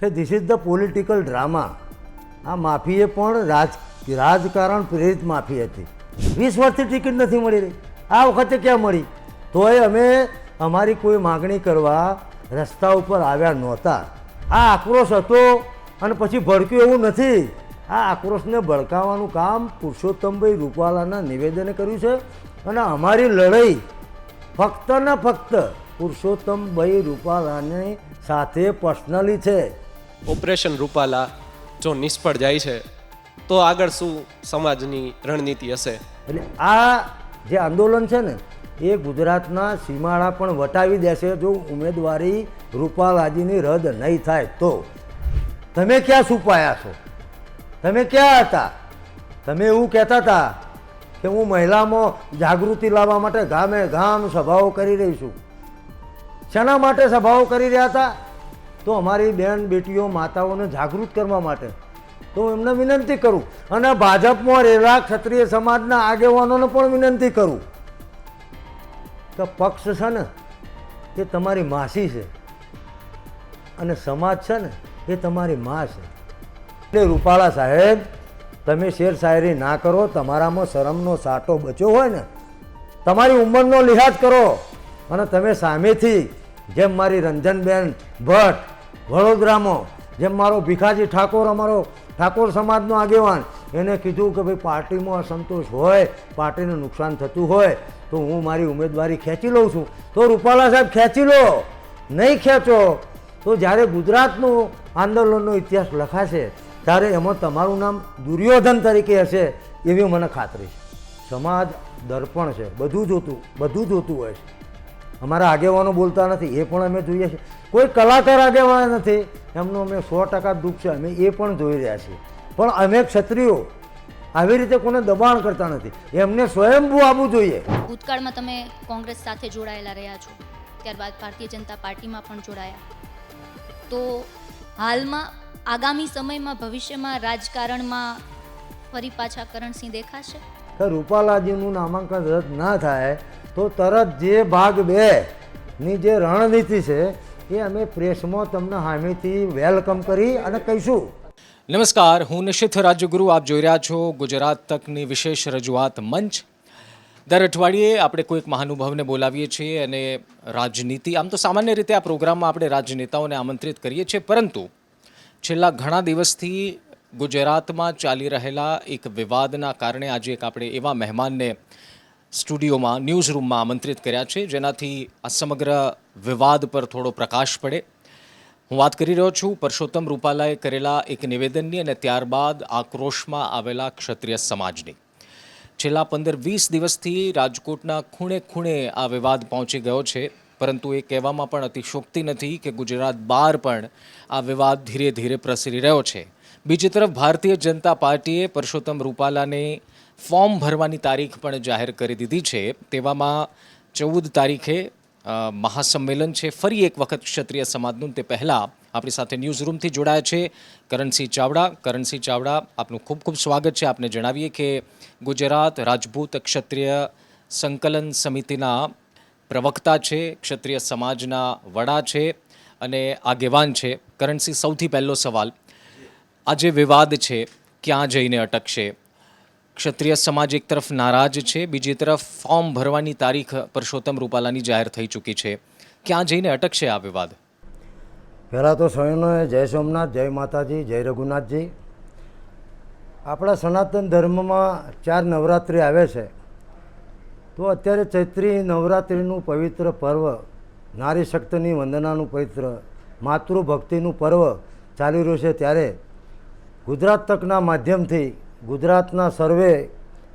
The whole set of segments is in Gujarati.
કે this is the political drama. આ માફી એ પણ રાજકારણ પ્રેરિત માફી હતી. 20 વર્ષથી ટિકિટ નથી મળી રહી, આ વખતે ક્યાં મળી? તોય અમે અમારી કોઈ માગણી કરવા રસ્તા ઉપર આવ્યા નહોતા. આ આક્રોશ હતો અને પછી ભડક્યું એવું નથી. આ આક્રોશને ભડકાવવાનું કામ પુરુષોત્તમભાઈ રૂપાલાના નિવેદને કર્યું છે અને અમારી લડાઈ ફક્ત ને ફક્ત પુરુષોત્તમભાઈ રૂપાલાની સાથે પર્સનલી છે. ઓપરેશન રૂપાલા જો નિષ્ફળ જાય છે તો આગળ શું સમાજની રણનીતિ હશે? એટલે આ જે આંદોલન છે ને એ ગુજરાતના સીમાડા પણ વટાવી દેશે જો ઉમેદવારી રૂપાલાજીની રદ નહીં થાય તો. તમે ક્યાં છુપાયા છો? તમે ક્યાં હતા? તમે એવું કહેતા હતા કે હું મહિલામાં જાગૃતિ લાવવા માટે ગામે ગામ સભાઓ કરી રહી છું. શેના માટે સભાઓ કરી રહ્યા હતા? તો અમારી બેન બેટીઓ માતાઓને જાગૃત કરવા માટે. તો હું એમને વિનંતી કરું અને ભાજપમાં રહેલા ક્ષત્રિય સમાજના આગેવાનોને પણ વિનંતી કરું કે પક્ષ છે ને એ તમારી માસી છે અને સમાજ છે ને એ તમારી મા છે. એટલે રૂપાલા સાહેબ, તમે શેર શાયરી ના કરો. તમારામાં શરમનો સાટો બચ્યો હોય ને, તમારી ઉંમરનો લિહાજ કરો અને તમે સામેથી જેમ મારી રંજનબેન ભટ્ટ વડોદરામાં, જેમ મારો ભીખાજી ઠાકોર, અમારો ઠાકોર સમાજનો આગેવાન, એને કીધું કે ભાઈ પાર્ટીમાં અસંતોષ હોય, પાર્ટીને નુકસાન થતું હોય તો હું મારી ઉમેદવારી ખેંચી લઉં છું. તો રૂપાલા સાહેબ ખેંચી લો. નહીં ખેંચો તો જ્યારે ગુજરાતનું આંદોલનનો ઇતિહાસ લખાશે ત્યારે એમાં તમારું નામ દુર્યોધન તરીકે હશે એવી મને ખાતરી છે. સમાજ દર્પણ છે, બધું જોતું હોય છે. અમારા આગેવાનો બોલતા નથી એ પણ અમે જોઈએ છીએ. કોઈ કલાકાર આગેવાન નથી, એમનું અમે 100% દુઃખ છે, અમે એ પણ જોઈ રહ્યા છીએ. પણ અમે ક્ષત્રિયો આવી રીતે કોને દબાણ કરતા નથી. એમને સ્વયંભૂ આવવું જોઈએ. ભૂતકાળમાં તમે કોંગ્રેસ સાથે જોડાયેલા રહ્યા છો, ત્યારબાદ ભારતીય જનતા પાર્ટીમાં પણ જોડાયા, તો હાલમાં આગામી સમયમાં ભવિષ્યમાં રાજકારણમાં ફરી પાછા કરણસિંહ દેખાશે? રૂપાલાજીનું નામાંકન રદ ના થાય તો તરત જે ભાગ 2 ની જે રણનીતિ છે એ અમે પ્રેસમાં તમને સામેથી વેલકમ કરી અને કહીશું. નમસ્કાર, હું નિશિથ રાજ્યગુરુ. આપ જોઈ રહ્યા છો ગુજરાત તકની વિશેષ રજૂઆત મંચ. દર અઠવાડિયે આપણે કોઈક મહાનુભાવને બોલાવીએ છીએ અને રાજનીતિ, આમ તો સામાન્ય રીતે આ પ્રોગ્રામમાં આપણે રાજનેતાઓને આમંત્રિત કરીએ છીએ, પરંતુ છેલ્લા ઘણા દિવસથી ગુજરાતમાં ચાલી રહેલા એક વિવાદના કારણે આજે એક આપણે એવા મહેમાનને સ્ટુડિયોમાં, ન્યૂઝ રૂમમાં આમંત્રિત કર્યા છે જેનાથી આ સમગ્ર વિવાદ પર થોડો પ્રકાશ પડે. હું વાત કરી રહ્યો છું પરસોત્તમ રૂપાલાએ કરેલા એક નિવેદનની અને ત્યારબાદ આક્રોશમાં આવેલા ક્ષત્રિય સમાજની. છેલ્લા 15-20 દિવસથી રાજકોટના ખૂણે ખૂણે આ વિવાદ પહોંચી ગયો છે, પરંતુ એ કહેવામાં પણ અતિશોક્તિ નથી કે ગુજરાત બહાર પણ આ વિવાદ ધીરે ધીરે પ્રસરી રહ્યો છે. બીજી તરફ ભારતીય જનતા પાર્ટીએ પરસોત્તમ રૂપાલાને ફોર્મ ભરવાની તારીખ પણ જાહેર કરી દીધી છે. તેવામાં 14 તારીખે મહાસંમેલન છે ફરી એક વખત ક્ષત્રિય સમાજનું. તે પહેલાં આપણી સાથે ન્યૂઝ રૂમથી જોડાયા છે કરણસિંહ ચાવડા. કરણસિંહ ચાવડા, આપનું ખૂબ ખૂબ સ્વાગત છે. આપને જણાવીએ કે ગુજરાત રાજપૂત ક્ષત્રિય સંકલન સમિતિના પ્રવક્તા છે, ક્ષત્રિય સમાજના વડા છે અને આગેવાન છે. કરણસિંહ, સૌથી પહેલો સવાલ, આ જે વિવાદ છે ક્યાં જઈને અટકશે? ક્ષત્રિય સમાજ એક તરફ નારાજ છે, બીજી તરફ ફોર્મ ભરવાની તારીખ પરસોત્તમ રૂપાલાની જાહેર થઈ ચૂકી છે. ક્યાં જઈને અટકશે આ વિવાદ? પહેલાં તો સૌને જય સોમનાથ, જય માતાજી, જય રઘુનાથજી. આપણા સનાતન ધર્મમાં 4 નવરાત્રિ આવે છે, તો અત્યારે ચૈત્રી નવરાત્રિનું પવિત્ર પર્વ, નારી શક્તિની વંદનાનું પવિત્ર, માતૃભક્તિનું પર્વ ચાલી રહ્યું છે. ત્યારે ગુજરાત તકના માધ્યમથી ગુજરાતના સર્વે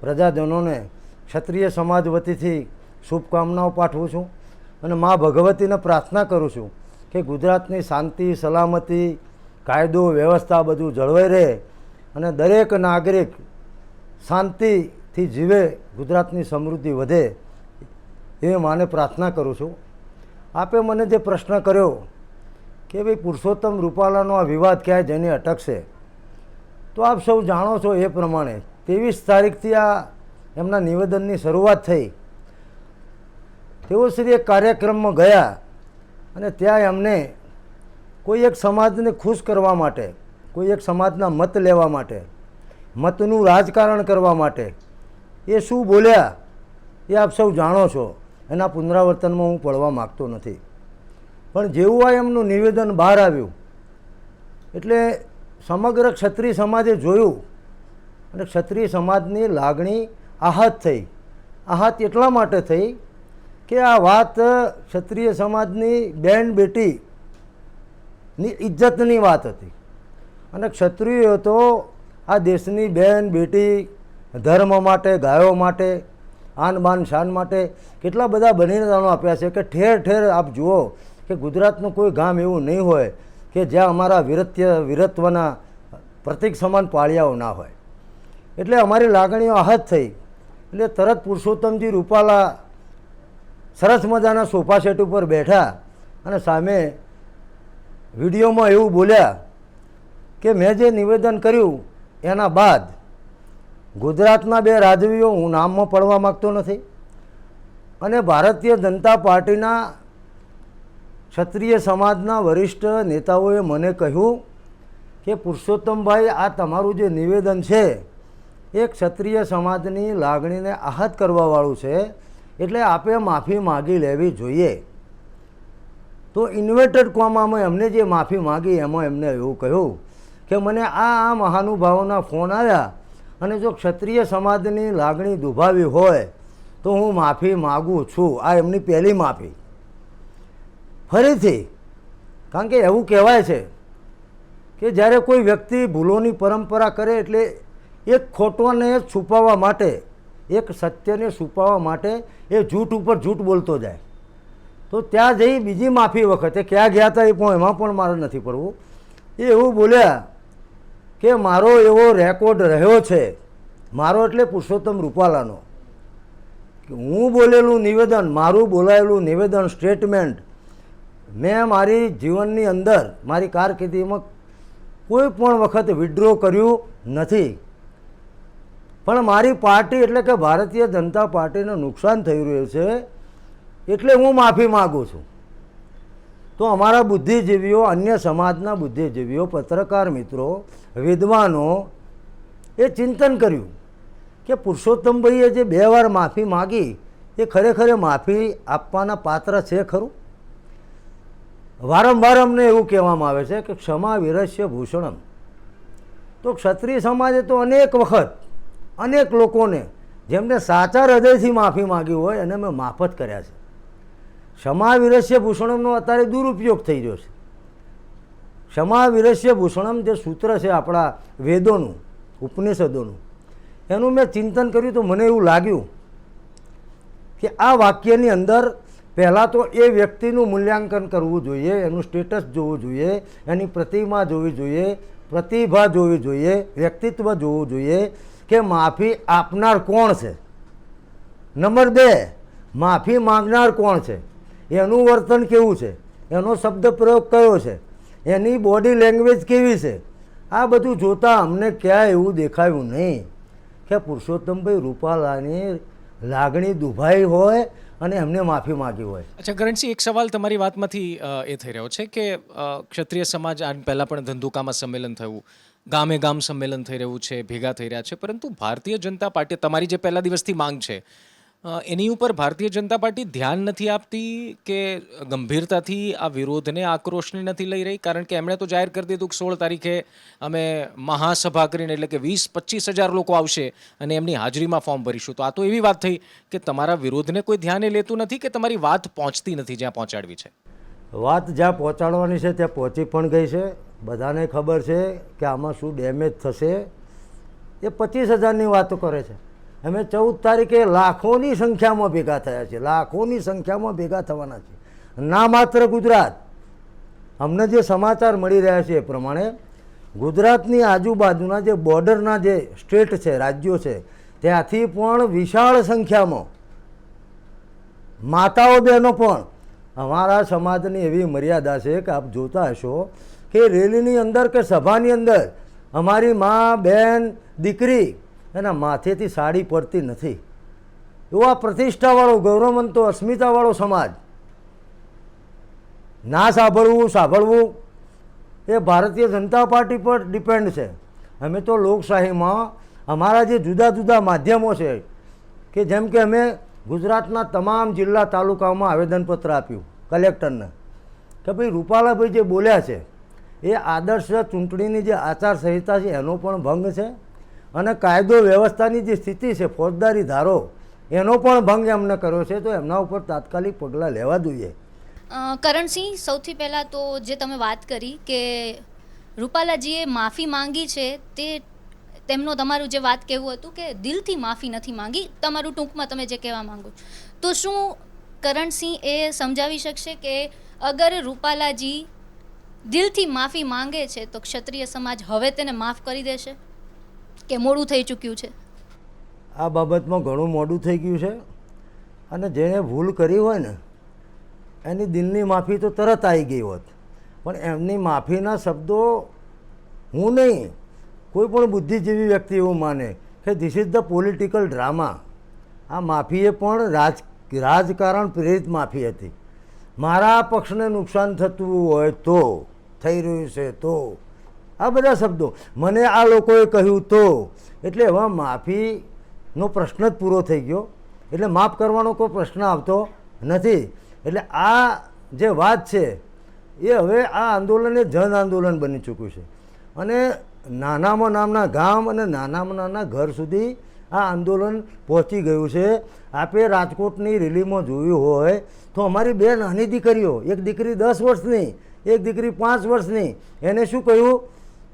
પ્રજાજનોને ક્ષત્રિય સમાજ વતીથી શુભકામનાઓ પાઠવું છું અને મા ભગવતીને પ્રાર્થના કરું છું કે ગુજરાતની શાંતિ, સલામતી, કાયદો વ્યવસ્થા બધું જળવાઈ રહે અને દરેક નાગરિક શાંતિથી જીવે, ગુજરાતની સમૃદ્ધિ વધે એ માને પ્રાર્થના કરું છું. આપે મને જે પ્રશ્ન કર્યો કે ભાઈ પુરુષોત્તમ રૂપાલાનો આ વિવાદ ક્યાંય જઈને અટકશે, તો આપ સૌ જાણો છો એ પ્રમાણે 23 તારીખથી આ એમના નિવેદનની શરૂઆત થઈ. તેઓ શ્રી એક કાર્યક્રમમાં ગયા અને ત્યાં એમને કોઈ એક સમાજને ખુશ કરવા માટે, કોઈ એક સમાજના મત લેવા માટે, મતનું રાજકારણ કરવા માટે એ શું બોલ્યા એ આપ સૌ જાણો છો. એના પુનરાવર્તનમાં હું પડવા માગતો નથી. પણ જેવું આ એમનું નિવેદન બહાર આવ્યું એટલે સમગ્ર ક્ષત્રિય સમાજે જોયું અને ક્ષત્રિય સમાજની લાગણી આહત થઈ. આહત એટલા માટે થઈ કે આ વાત ક્ષત્રિય સમાજની બેન બેટીની ઇજ્જતની વાત હતી અને ક્ષત્રિયો તો આ દેશની બેન બેટી, ધર્મ માટે, ગાયો માટે, આન બાન શાન માટે કેટલા બધા બલિદાનો આપ્યા છે કે ઠેર ઠેર આપ જુઓ કે ગુજરાતનું કોઈ ગામ એવું નહીં હોય કે જ્યાં અમારા વીરત્વના પ્રતિક સમાન પાળિયાઓ ના હોય. એટલે અમારી લાગણીઓ આહત થઈ એટલે તરત પુરુષોત્તમજી રૂપાલા સરસ મજાના સોફા સેટ ઉપર બેઠા અને સામે વિડીયોમાં એવું બોલ્યા કે મેં જે નિવેદન કર્યું એના બાદ ગુજરાતના 2 રાજવીઓ, હું નામમાં પડવા માગતો નથી, અને ભારતીય જનતા પાર્ટીના ક્ષત્રિય સમાજના વરિષ્ઠ નેતાઓએ મને કહ્યું કે પુરુષોત્તમભાઈ, આ તમારું જે નિવેદન છે એ ક્ષત્રિય સમાજની લાગણીને આહત કરવાવાળું છે, એટલે આપે માફી માગી લેવી જોઈએ. તો ઇન્વેર્ટેડ કોમામાં એમને જે માફી માગી એમાં એમને એવું કહ્યું કે મને આ મહાનુભાવોના ફોન આવ્યા અને જો ક્ષત્રિય સમાજની લાગણી દુભાવી હોય તો હું માફી માગું છું. આ એમની પહેલી માફી. ફરીથી, કારણ કે એવું કહેવાય છે કે જ્યારે કોઈ વ્યક્તિ ભૂલોની પરંપરા કરે એટલે એક ખોટોને છુપાવવા માટે, એક સત્યને છુપાવવા માટે એ જૂઠ ઉપર જૂઠ બોલતો જાય. તો ત્યાં જઈ બીજી માફી વખતે ક્યાં ગયા હતા એ પણ એમાં પણ મારે નથી પડવું. એ એવું બોલ્યા કે મારો એવો રેકોર્ડ રહ્યો છે, મારો એટલે પુરુષોત્તમ રૂપાલાનો, કે હું બોલેલું નિવેદન, મારું બોલાયેલું નિવેદન, સ્ટેટમેન્ટ મેં મારી જીવનની અંદર, મારી કારકિર્દીમાં કોઈ પણ વખત વિડ્રો કર્યું નથી. પણ મારી પાર્ટી એટલે કે ભારતીય જનતા પાર્ટીને નુકસાન થઈ રહ્યું છે એટલે હું માફી માગું છું. તો અમારા બુદ્ધિજીવીઓ, અન્ય સમાજના બુદ્ધિજીવીઓ, પત્રકાર મિત્રો, વિદ્વાનો એ ચિંતન કર્યું કે પુરુષોત્તમભાઈએ જે 2 વાર માફી માગી એ ખરેખર માફી આપવાના પાત્ર છે ખરું? વારંવાર અમને એવું કહેવામાં આવે છે કે ક્ષમા વિરસ્ય ભૂષણમ. તો ક્ષત્રિય સમાજે તો અનેક વખત અનેક લોકોને જેમને સાચા હૃદયથી માફી માગી હોય એને મેં માફ જ કર્યા છે. ક્ષમા વિરસ્ય ભૂષણમનો અત્યારે દુરુપયોગ થઈ રહ્યો છે. ક્ષમા વિરસ્ય ભૂષણમ જે સૂત્ર છે આપણા વેદોનું, ઉપનિષદોનું, એનું મેં ચિંતન કર્યું તો મને એવું લાગ્યું કે આ વાક્યની અંદર પહેલાં તો એ વ્યક્તિનું મૂલ્યાંકન કરવું જોઈએ, એનું સ્ટેટસ જોવું જોઈએ, એની પ્રતિમા જોવી જોઈએ, પ્રતિભા જોવી જોઈએ, વ્યક્તિત્વ જોવું જોઈએ કે માફી આપનાર કોણ છે. નંબર 2, માફી માંગનાર કોણ છે, એનું વર્તન કેવું છે, એનો શબ્દ પ્રયોગ કયો છે, એની બોડી લેંગ્વેજ કેવી છે. આ બધું જોતાં અમને ક્યાંય એવું દેખાયું નહીં કે પુરુષોત્તમભાઈ રૂપાલાની લાગણી દુભાઈ હોય અને એમને માફી માગી હોય. અચ્છા કરણસિંહ, એક સવાલ તમારી વાતમાંથી એ થઈ રહ્યો છે કે ક્ષત્રિય સમાજ આ પહેલાં પણ ધંધુકામાં સંમેલન થયું, ગામે ગામ સંમેલન થઈ રહ્યું છે, ભેગા થઈ રહ્યા છે, પરંતુ ભારતીય જનતા પાર્ટી, તમારી જે પહેલા દિવસથી માંગ છે એની ઉપર ભારતીય જનતા પાર્ટી ધ્યાન નથી આપતી કે ગંભીરતાથી આ વિરોધને, આક્રોશને નથી લઈ રહી? કારણ કે એમણે તો જાહેર કરી દીધું કે 16 તારીખે અમે મહાસભા કરીને, એટલે કે 20-25 હજાર લોકો આવશે અને એમની હાજરીમાં ફોર્મ ભરીશું. તો આ તો એવી વાત થઈ કે તમારા વિરોધને કોઈ ધ્યાને લેતું નથી કે તમારી વાત પહોંચતી નથી જ્યાં પહોંચાડવી છે? વાત જ્યાં પહોંચાડવાની છે ત્યાં પહોંચી પણ ગઈ છે. બધાને ખબર છે કે આમાં શું ડેમેજ થશે. એ 25,000ની વાતો કરે છે. અમે 14 તારીખે લાખોની સંખ્યામાં ભેગા થયા છે, લાખોની સંખ્યામાં ભેગા થવાના છે. ના માત્ર ગુજરાત, અમને જે સમાચાર મળી રહ્યા છે એ પ્રમાણે ગુજરાતની આજુબાજુના જે બોર્ડરના જે સ્ટેટ છે, રાજ્યો છે, ત્યાંથી પણ વિશાળ સંખ્યામાં માતાઓ બહેનો પણ. અમારા સમાજની એવી મર્યાદા છે કે આપ જોતા હશો કે રેલીની અંદર કે સભાની અંદર અમારી મા, બહેન, દીકરી એના માથેથી સાડી પડતી નથી. એવો આ પ્રતિષ્ઠાવાળો, ગૌરવવંતો, અસ્મિતાવાળો સમાજ. ના સાંભળવું, એ ભારતીય જનતા પાર્ટી પર ડિપેન્ડ છે. અમે તો લોકશાહીમાં અમારા જે જુદા જુદા માધ્યમો છે કે જેમ કે અમે ગુજરાતના તમામ જિલ્લા તાલુકાઓમાં આવેદનપત્ર આપ્યું કલેક્ટરને કે ભાઈ રૂપાલાભાઈ જે બોલ્યા છે એ આદર્શ ચૂંટણીની જે આચારસંહિતા છે એનો પણ ભંગ છે અને કાયદો વ્યવસ્થાની જે સ્થિતિ છે ફોજદારી ધારો એનો પણ ભંગ એમને કર્યો છે. તો એમના ઉપર તાત્કાલિક પગલાં લેવા જોઈએ. કરણસિંહ, સૌથી પહેલાં તો જે તમે વાત કરી કે રૂપાલાજીએ માફી માંગી છે, તે તેમનો તમારું જે વાત કહેવું હતું કે દિલથી માફી નથી માંગી, તમારું ટૂંકમાં તમે જે કહેવા માંગો, તો શું કરણસિંહ એ સમજાવી શકશે કે અગર રૂપાલાજી દિલથી માફી માંગે છે તો ક્ષત્રિય સમાજ હવે તેને માફ કરી દેશે કે મોડું થઈ ચૂક્યું છે? આ બાબતમાં ઘણું મોડું થઈ ગયું છે અને જેણે ભૂલ કરી હોય ને એની દિલની માફી તો તરત આવી ગઈ હોત, પણ એમની માફીના શબ્દો હું નહીં, કોઈ પણ બુદ્ધિજીવી વ્યક્તિ એવું માને કે this is the political drama. આ માફી એ પણ રાજકારણ પ્રેરિત માફી હતી. મારા પક્ષને નુકસાન થતું હોય તો, થઈ રહ્યું છે તો, આ બધા શબ્દો મને આ લોકોએ કહ્યું તો, એટલે એવા માફીનો પ્રશ્ન જ પૂરો થઈ ગયો. એટલે માફ કરવાનો કોઈ પ્રશ્ન આવતો નથી. એટલે આ જે વાત છે એ હવે આ આંદોલન એ જન આંદોલન બની ચૂક્યું છે અને નાનામાં નાના ગામ અને નાનામાં નાના ઘર સુધી આ આંદોલન પહોંચી ગયું છે. આપે રાજકોટની રેલીમાં જોયું હોય તો અમારી બે નાની દીકરીઓ, એક દીકરી 10 વર્ષની, એક દીકરી 5 વર્ષની, એને શું કહ્યું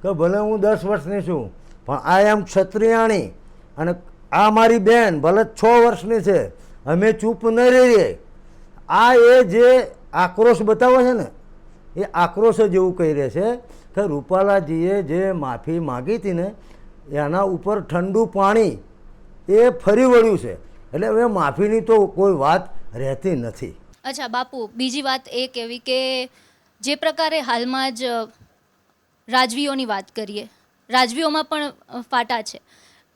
કે ભલે હું 10 વર્ષની છું પણ આઈ એમ ક્ષત્રિયાણી અને આ મારી બેન ભલે 6 વર્ષની છે, અમે ચૂપ ન રહીએ. આ એ જે આક્રોશ બતાવે છે ને એ આક્રોશ જ એવું કહી રહે છે કે રૂપાલાજીએ જે માફી માગી હતી ને એના ઉપર ઠંડુ પાણી એ ફરી વળ્યું છે. એટલે હવે માફીની તો કોઈ વાત રહેતી નથી. અચ્છા બાપુ, બીજી વાત એ કહેવી કે જે પ્રકારે હાલમાં જ રાજવીઓની વાત કરીએ, રાજવીઓમાં પણ ફાટા છે.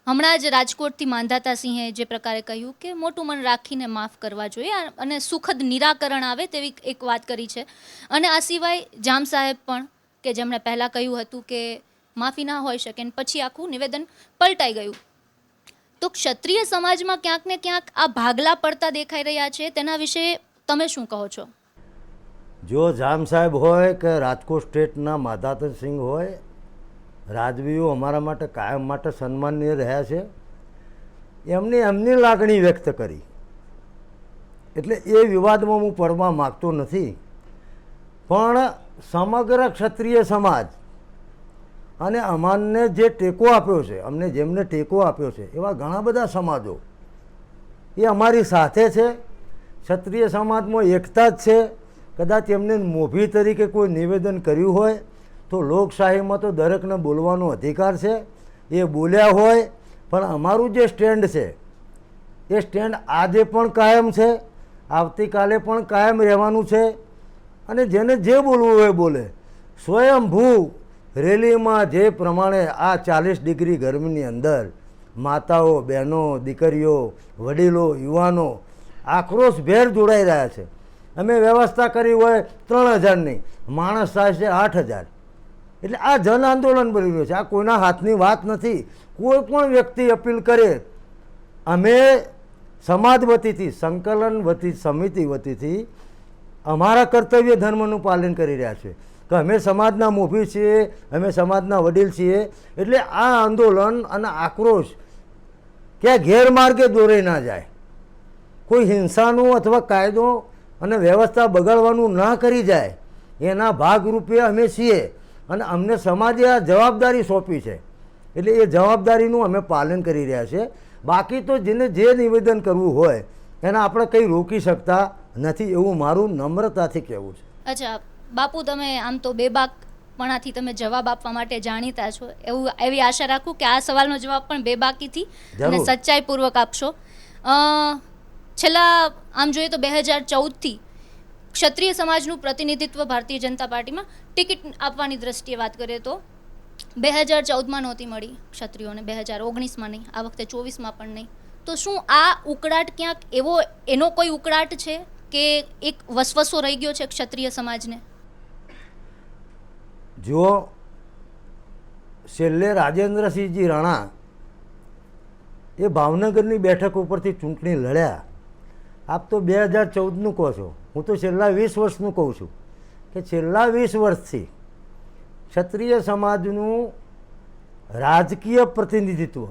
હમણાં જ રાજકોટથી માંધાતા સિંહે જે પ્રકારે કહ્યું કે મોટું મન રાખીને માફ કરવા જોઈએ અને સુખદ નિરાકરણ આવે તેવી એક વાત કરી છે. અને આ સિવાય જામ સાહેબ પણ કે જેમણે પહેલાં કહ્યું હતું કે માફી ના હોઈ શકે અને પછી આખું નિવેદન પલટાઈ ગયું. તો ક્ષત્રિય સમાજમાં ક્યાંક ને ક્યાંક આ ભાગલા પડતા દેખાઈ રહ્યા છે, તેના વિશે તમે શું કહો છો? જો જામ સાહેબ હોય કે રાજકોટ સ્ટેટના માધાતસિંહ હોય, રાજવીઓ અમારા માટે કાયમ માટે સન્માનીય રહ્યા છે. એમની લાગણી વ્યક્ત કરી એટલે એ વિવાદમાં હું પડવા માગતો નથી. પણ સમગ્ર ક્ષત્રિય સમાજ અને અમને જે ટેકો આપ્યો છે, અમને જેમને ટેકો આપ્યો છે એવા ઘણા બધા સમાજો એ અમારી સાથે છે. ક્ષત્રિય સમાજમાં એકતા જ છે. કદાચ એમને મોભી તરીકે કોઈ નિવેદન કર્યું હોય તો લોકશાહીમાં તો દરેકને બોલવાનો અધિકાર છે, એ બોલ્યા હોય. પણ અમારું જે સ્ટેન્ડ છે એ સ્ટેન્ડ આજે પણ કાયમ છે, આવતીકાલે પણ કાયમ રહેવાનું છે. અને જેને જે બોલવું હોય બોલે. સ્વયંભૂ રેલીમાં જે પ્રમાણે આ 40 ડિગ્રી ગરમીની અંદર માતાઓ, બહેનો, દીકરીઓ, વડીલો, યુવાનો આક્રોશભેર જોડાઈ રહ્યા છે. અમે વ્યવસ્થા કરી હોય 3000ની, માણસ થાય છે 8000. એટલે આ જન આંદોલન બની રહ્યું છે. આ કોઈના હાથની વાત નથી. કોઈ પણ વ્યક્તિ અપીલ કરે, અમે સમાજ વતીથી, સંકલન વતી, સમિતિ વતીથી અમારા કર્તવ્ય ધર્મનું પાલન કરી રહ્યા છે કે અમે સમાજના મોભી છીએ, અમે સમાજના વડીલ છીએ. એટલે આ આંદોલન અને આક્રોશ ક્યાં ગેરમાર્ગે દોરાઈ ના જાય, કોઈ હિંસાનું અથવા કાયદો અને વ્યવસ્થા બગાડવાનું ના કરી જાય, એના ભાગરૂપે અમે છીએ. અને અમને સમાજે આ જવાબદારી સોંપી છે એટલે એ જવાબદારીનું અમે પાલન કરી રહ્યા છે. બાકી તો જેને જે નિવેદન કરવું હોય એને આપણે કંઈ રોકી શકતા નથી, એવું મારું નમ્રતાથી કહેવું છે. અચ્છા બાપુ, તમે આમ તો બેબાકપણાથી તમે જવાબ આપવા માટે જાણીતા છો, એવી આશા રાખું કે આ સવાલનો જવાબ પણ બેબાકીથી અને સચ્ચાઈપૂર્વક આપશો. છેલ્લા આમ જોઈએ તો 2014થી ક્ષત્રિય સમાજનું પ્રતિનિધિત્વ ભારતીય જનતા પાર્ટીમાં ટિકિટ આપવાની દ્રષ્ટિએ વાત કરીએ તો 2014માં નહોતી મળી ક્ષત્રિયોને, 2019માં નહીં, આ વખતે 24માં પણ નહીં. તો શું આ ઉકળાટ ક્યાંક એનો કોઈ ઉકળાટ છે કે એક વસવસો રહી ગયો છે ક્ષત્રિય સમાજને? જો છેલ્લે રાજેન્દ્રસિંહજી રાણા એ ભાવનગરની બેઠક ઉપરથી ચૂંટણી લડ્યા. આપ તો 2014નું કહો છો, હું તો છેલ્લા 20 વર્ષનું કહું છું કે છેલ્લા 20 વર્ષથી ક્ષત્રિય સમાજનું રાજકીય પ્રતિનિધિત્વ,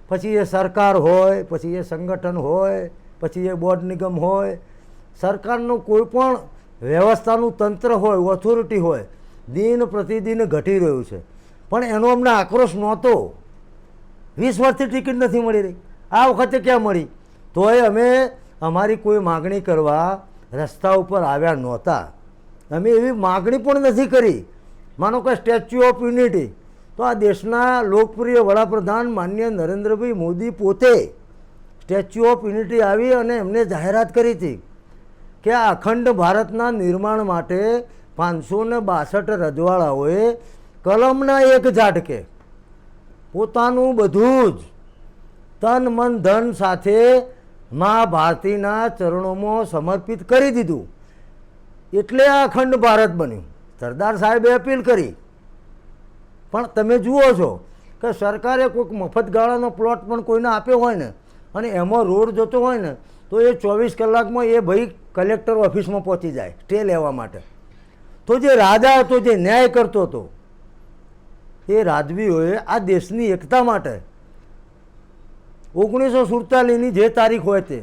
પછી એ સરકાર હોય, પછી એ સંગઠન હોય, પછી એ બોર્ડ નિગમ હોય, સરકારનું કોઈ પણ વ્યવસ્થાનું તંત્ર હોય, ઓથોરિટી હોય, દિન પ્રતિદિન ઘટી રહ્યું છે. પણ એનો અમને આક્રોશ નહોતો. 20 વર્ષથી ટિકિટ નથી મળી રહી. આ વખતે ક્યાં મળી? તોય અમે અમારી કોઈ માગણી કરવા રસ્તા ઉપર આવ્યા નહોતા. અમે એવી માગણી પણ નથી કરી. માનો કે સ્ટેચ્યુ ઓફ યુનિટી, તો આ દેશના લોકપ્રિય વડાપ્રધાન માનનીય નરેન્દ્રભાઈ મોદી પોતે સ્ટેચ્યુ ઓફ યુનિટી આવી અને એમને જાહેરાત કરી હતી કે આ અખંડ ભારતના નિર્માણ માટે 562 રજવાડાઓએ કલમના એક ઝાટકે પોતાનું બધું જ તન મન ધન સાથે મા ભારતીના ચરણોમાં સમર્પિત કરી દીધું. એટલે આ અખંડ ભારત બન્યું. સરદાર સાહેબે અપીલ કરી. પણ તમે જુઓ છો કે સરકારે કોઈક મફત ગાળાનો પ્લોટ પણ કોઈને આપ્યો હોય ને અને એમાં રોડ જતો હોય ને તો એ 24 કલાકમાં એ ભાઈ કલેક્ટર ઓફિસમાં પહોંચી જાય સ્ટે લેવા માટે. તો જે રાજા હતો, જે ન્યાય કરતો હતો, એ રાજવીઓએ આ દેશની એકતા માટે 1947ની જે તારીખ હોય તે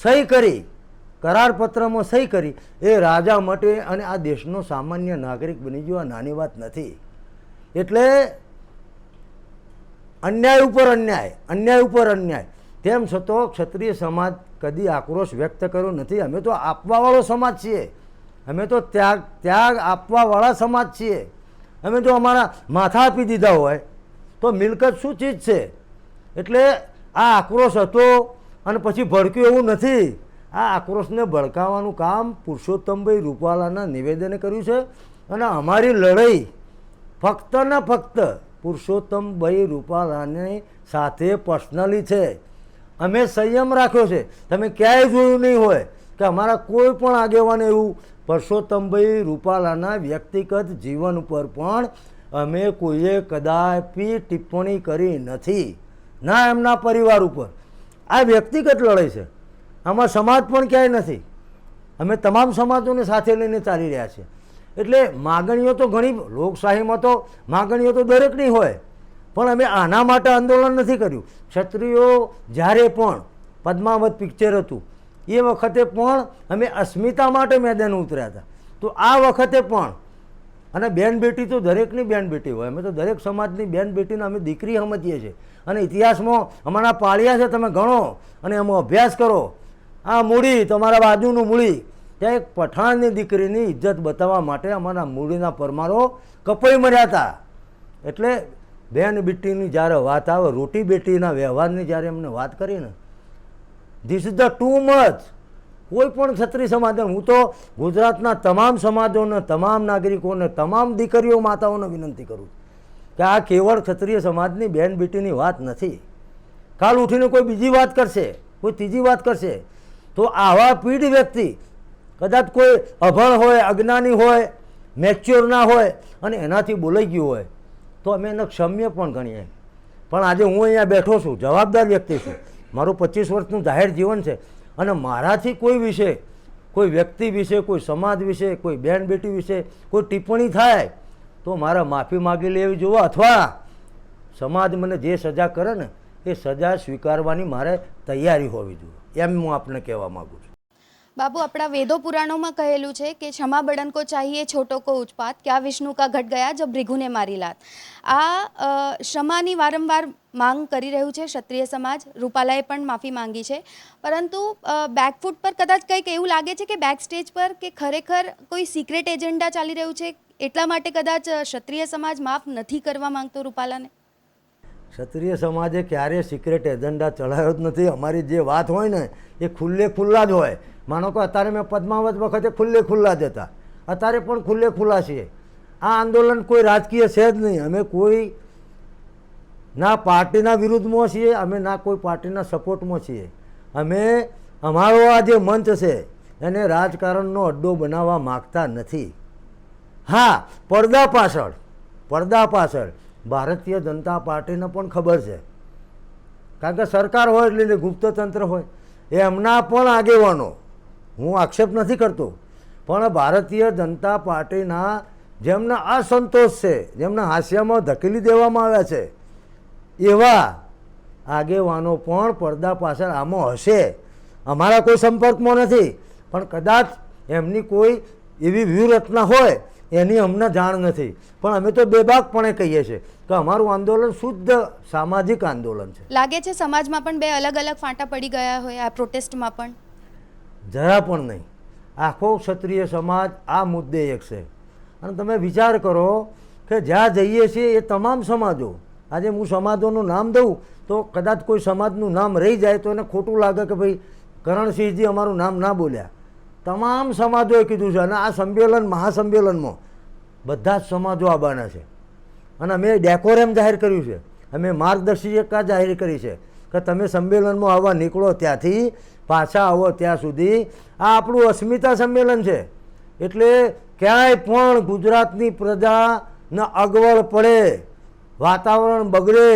સહી કરી, કરારપત્રમાં સહી કરી. એ રાજા માટે અને આ દેશનો સામાન્ય નાગરિક બની ગયો. આ નાની વાત નથી. એટલે અન્યાય ઉપર અન્યાય, અન્યાય ઉપર અન્યાય, તેમ છતાં ક્ષત્રિય સમાજ કદી આક્રોશ વ્યક્ત કર્યો નથી. અમે તો આપવાવાળો સમાજ છીએ. અમે તો ત્યાગ આપવાવાળા સમાજ છીએ. અમે જો અમારા માથા આપી દીધા હોય તો મિલકત શું ચીજ છે? એટલે આ આક્રોશ હતો અને પછી ભડક્યું એવું નથી. આ આક્રોશને ભડકાવવાનું કામ પુરુષોત્તમભાઈ રૂપાલાના નિવેદને કર્યું છે. અને અમારી લડાઈ ફક્ત ને ફક્ત પુરુષોત્તમભાઈ રૂપાલાની સાથે પર્સનલી છે. અમે સંયમ રાખ્યો છે. તમે ક્યાંય જોયું નહીં હોય કે અમારા કોઈ પણ આગેવાને એવું પુરુષોત્તમભાઈ રૂપાલાના વ્યક્તિગત જીવન ઉપર પણ અમે કોઈએ કદાપી ટિપ્પણી કરી નથી, ના એમના પરિવાર ઉપર. આ વ્યક્તિગત લડાઈ છે. આમાં સમાજ પણ ક્યાંય નથી. અમે તમામ સમાજોને સાથે લઈને ચાલી રહ્યા છીએ. એટલે માગણીઓ તો ઘણી, લોકશાહીમાં તો માગણીઓ તો દરેકની હોય, પણ અમે આના માટે આંદોલન નથી કર્યું. ક્ષત્રિયો જ્યારે પણ પદ્માવત પિક્ચર હતું એ વખતે પણ અમે અસ્મિતા માટે મેદાન ઉતર્યા હતા. તો આ વખતે પણ, અને બેન બેટી તો દરેકની બેન બેટી હોય. અમે તો દરેક સમાજની બેન બેટીને અમે દીકરી સમજીએ છીએ. અને ઇતિહાસમાં અમારા પાળિયા છે, તમે ગણો અને એમાં અભ્યાસ કરો. આ મૂડી, તમારા બાજુનું મૂડી, ત્યાં એક પઠાણની દીકરીની ઇજ્જત બતાવવા માટે અમારા મૂડીના પરમારો કપાઈ મર્યા હતા. એટલે બેન બેટીની જ્યારે વાત આવે, રોટી બેટીના વ્યવહારની જ્યારે અમને વાત કરી ને, this is the too much. કોઈ પણ ક્ષત્રિય સમાજ, હું તો ગુજરાતના તમામ સમાજોને, તમામ નાગરિકોને, તમામ દીકરીઓ માતાઓને વિનંતી કરું કે આ કેવળ ક્ષત્રિય સમાજની બેન બેટીની વાત નથી. કાલ ઉઠીને કોઈ બીજી વાત કરશે, કોઈ ત્રીજી વાત કરશે, તો આવા પીઢ વ્યક્તિ કદાચ કોઈ અભણ હોય, અજ્ઞાની હોય, મેચ્યોર ના હોય અને એનાથી બોલાઈ ગયું હોય તો અમે એને ક્ષમ્ય પણ ગણીએ. પણ આજે હું અહીંયા બેઠો છું, જવાબદાર વ્યક્તિ છું. મારું 25 વર્ષનું જાહેર જીવન છે અને મારાથી કોઈ વિશે, કોઈ વ્યક્તિ વિશે, કોઈ સમાજ વિશે, કોઈ બેન બેટી વિશે કોઈ ટિપ્પણી થાય તો મારે માફી માગી લેવી જોઈએ, અથવા સમાજ મને જે સજા કરે ને એ સજા સ્વીકારવાની મારે તૈયારી હોવી જોઈએ, એમ હું આપને કહેવા માગું છું. बाबू अपना वेदों पुराणों में कहेलू है कि क्षमा बड़न को चाहिए छोटों को उत्पात, क्या विष्णु का घट गया जब भृगु ने मारी लात. आ क्षमानी वारंवार માંગ કરી રહ્યું છે ક્ષત્રિય સમાજ. રૂપાલાએ પણ માફી માંગી છે, પરંતુ બેકફૂટ પર કદાચ કંઈક એવું લાગે છે કે બેક સ્ટેજ પર કે ખરેખર કોઈ સિક્રેટ એજન્ડા ચાલી રહ્યું છે, એટલા માટે કદાચ ક્ષત્રિય સમાજ માફ નથી કરવા માંગતો રૂપાલાને. ક્ષત્રિય સમાજે ક્યારેય સિક્રેટ એજન્ડા ચલાવ્યો જ નથી. અમારી જે વાત હોય ને એ ખુલ્લે ખુલ્લા જ હોય. માનો કે અત્યારે મેં પદ્માવત વખતે ખુલ્લે ખુલ્લા જ હતા, અત્યારે પણ ખુલ્લે ખુલ્લા છીએ. આ આંદોલન કોઈ રાજકીય છે જ નહીં. અમે કોઈ ના પાર્ટીના વિરુદ્ધમાં છીએ, અમે ના કોઈ પાર્ટીના સપોર્ટમાં છીએ. અમે અમારો આ જે મંચ છે એને રાજકારણનો અડ્ડો બનાવવા માગતા નથી. હા, પડદા પાછળ પડદા પાછળ ભારતીય જનતા પાર્ટીને પણ ખબર છે, કારણ કે સરકાર હોય એટલે ગુપ્તતંત્ર હોય, એમના પણ આગેવાનો, હું આક્ષેપ નથી કરતો, પણ ભારતીય જનતા પાર્ટીના જેમને અસંતોષ છે, જેમને હાસ્યામાં ધકેલી દેવામાં આવ્યા છે, એવા આગેવાનો પણ પડદા પાછળ આમાં હશે. અમારા કોઈ સંપર્કમાં નથી, પણ કદાચ એમની કોઈ એવી વ્યૂહરચના હોય એની અમને જાણ નથી. પણ અમે તો બેબાકપણે કહીએ છીએ કે અમારું આંદોલન શુદ્ધ સામાજિક આંદોલન છે. લાગે છે સમાજમાં પણ બે અલગ અલગ ફાંટા પડી ગયા હોય આ પ્રોટેસ્ટમાં પણ? જરા પણ નહીં. આખો ક્ષત્રિય સમાજ આ મુદ્દે એક છે. અને તમે વિચાર કરો કે જ્યાં જઈએ છીએ એ તમામ સમાજો, આજે હું સમાજોનું નામ દઉં તો કદાચ કોઈ સમાજનું નામ રહી જાય તો એને ખોટું લાગે કે ભાઈ કરણસિંહજી અમારું નામ ના બોલ્યા. તમામ સમાજોએ કીધું છે, અને આ સંમેલન મહાસંમેલનમાં બધા જ સમાજો આવવાના છે. અને અમે ડેકોરેમ જાહેર કર્યું છે, અમે માર્ગદર્શિકા જાહેર કરી છે કે તમે સંમેલનમાં આવવા નીકળો ત્યાંથી પાછા આવો ત્યાં સુધી આ આપણું અસ્મિતા સંમેલન છે. એટલે ક્યાંય પણ ગુજરાતની પ્રજાને અગવડ પડે, વાતાવરણ બગડે,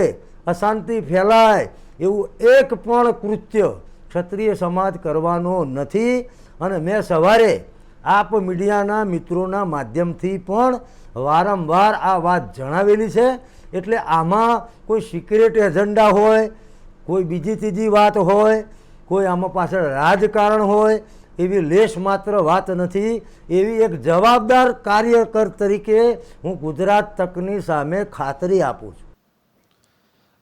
અશાંતિ ફેલાય એવું એક પણ કૃત્ય ક્ષત્રિય સમાજ કરવાનો નથી. અને મેં સવારે આપ મીડિયાના મિત્રોના માધ્યમથી પણ વારંવાર આ વાત જણાવેલી છે. એટલે આમાં કોઈ સિક્રેટ એજન્ડા હોય, કોઈ બીજી ત્રીજી વાત હોય, કોઈ આમાં પાછળ રાજકારણ હોય એવી લેશ માત્ર વાત નથી. એવી એક જવાબદાર કાર્યકર તરીકે હું ગુજરાત તકની સામે ખાતરી આપું છું.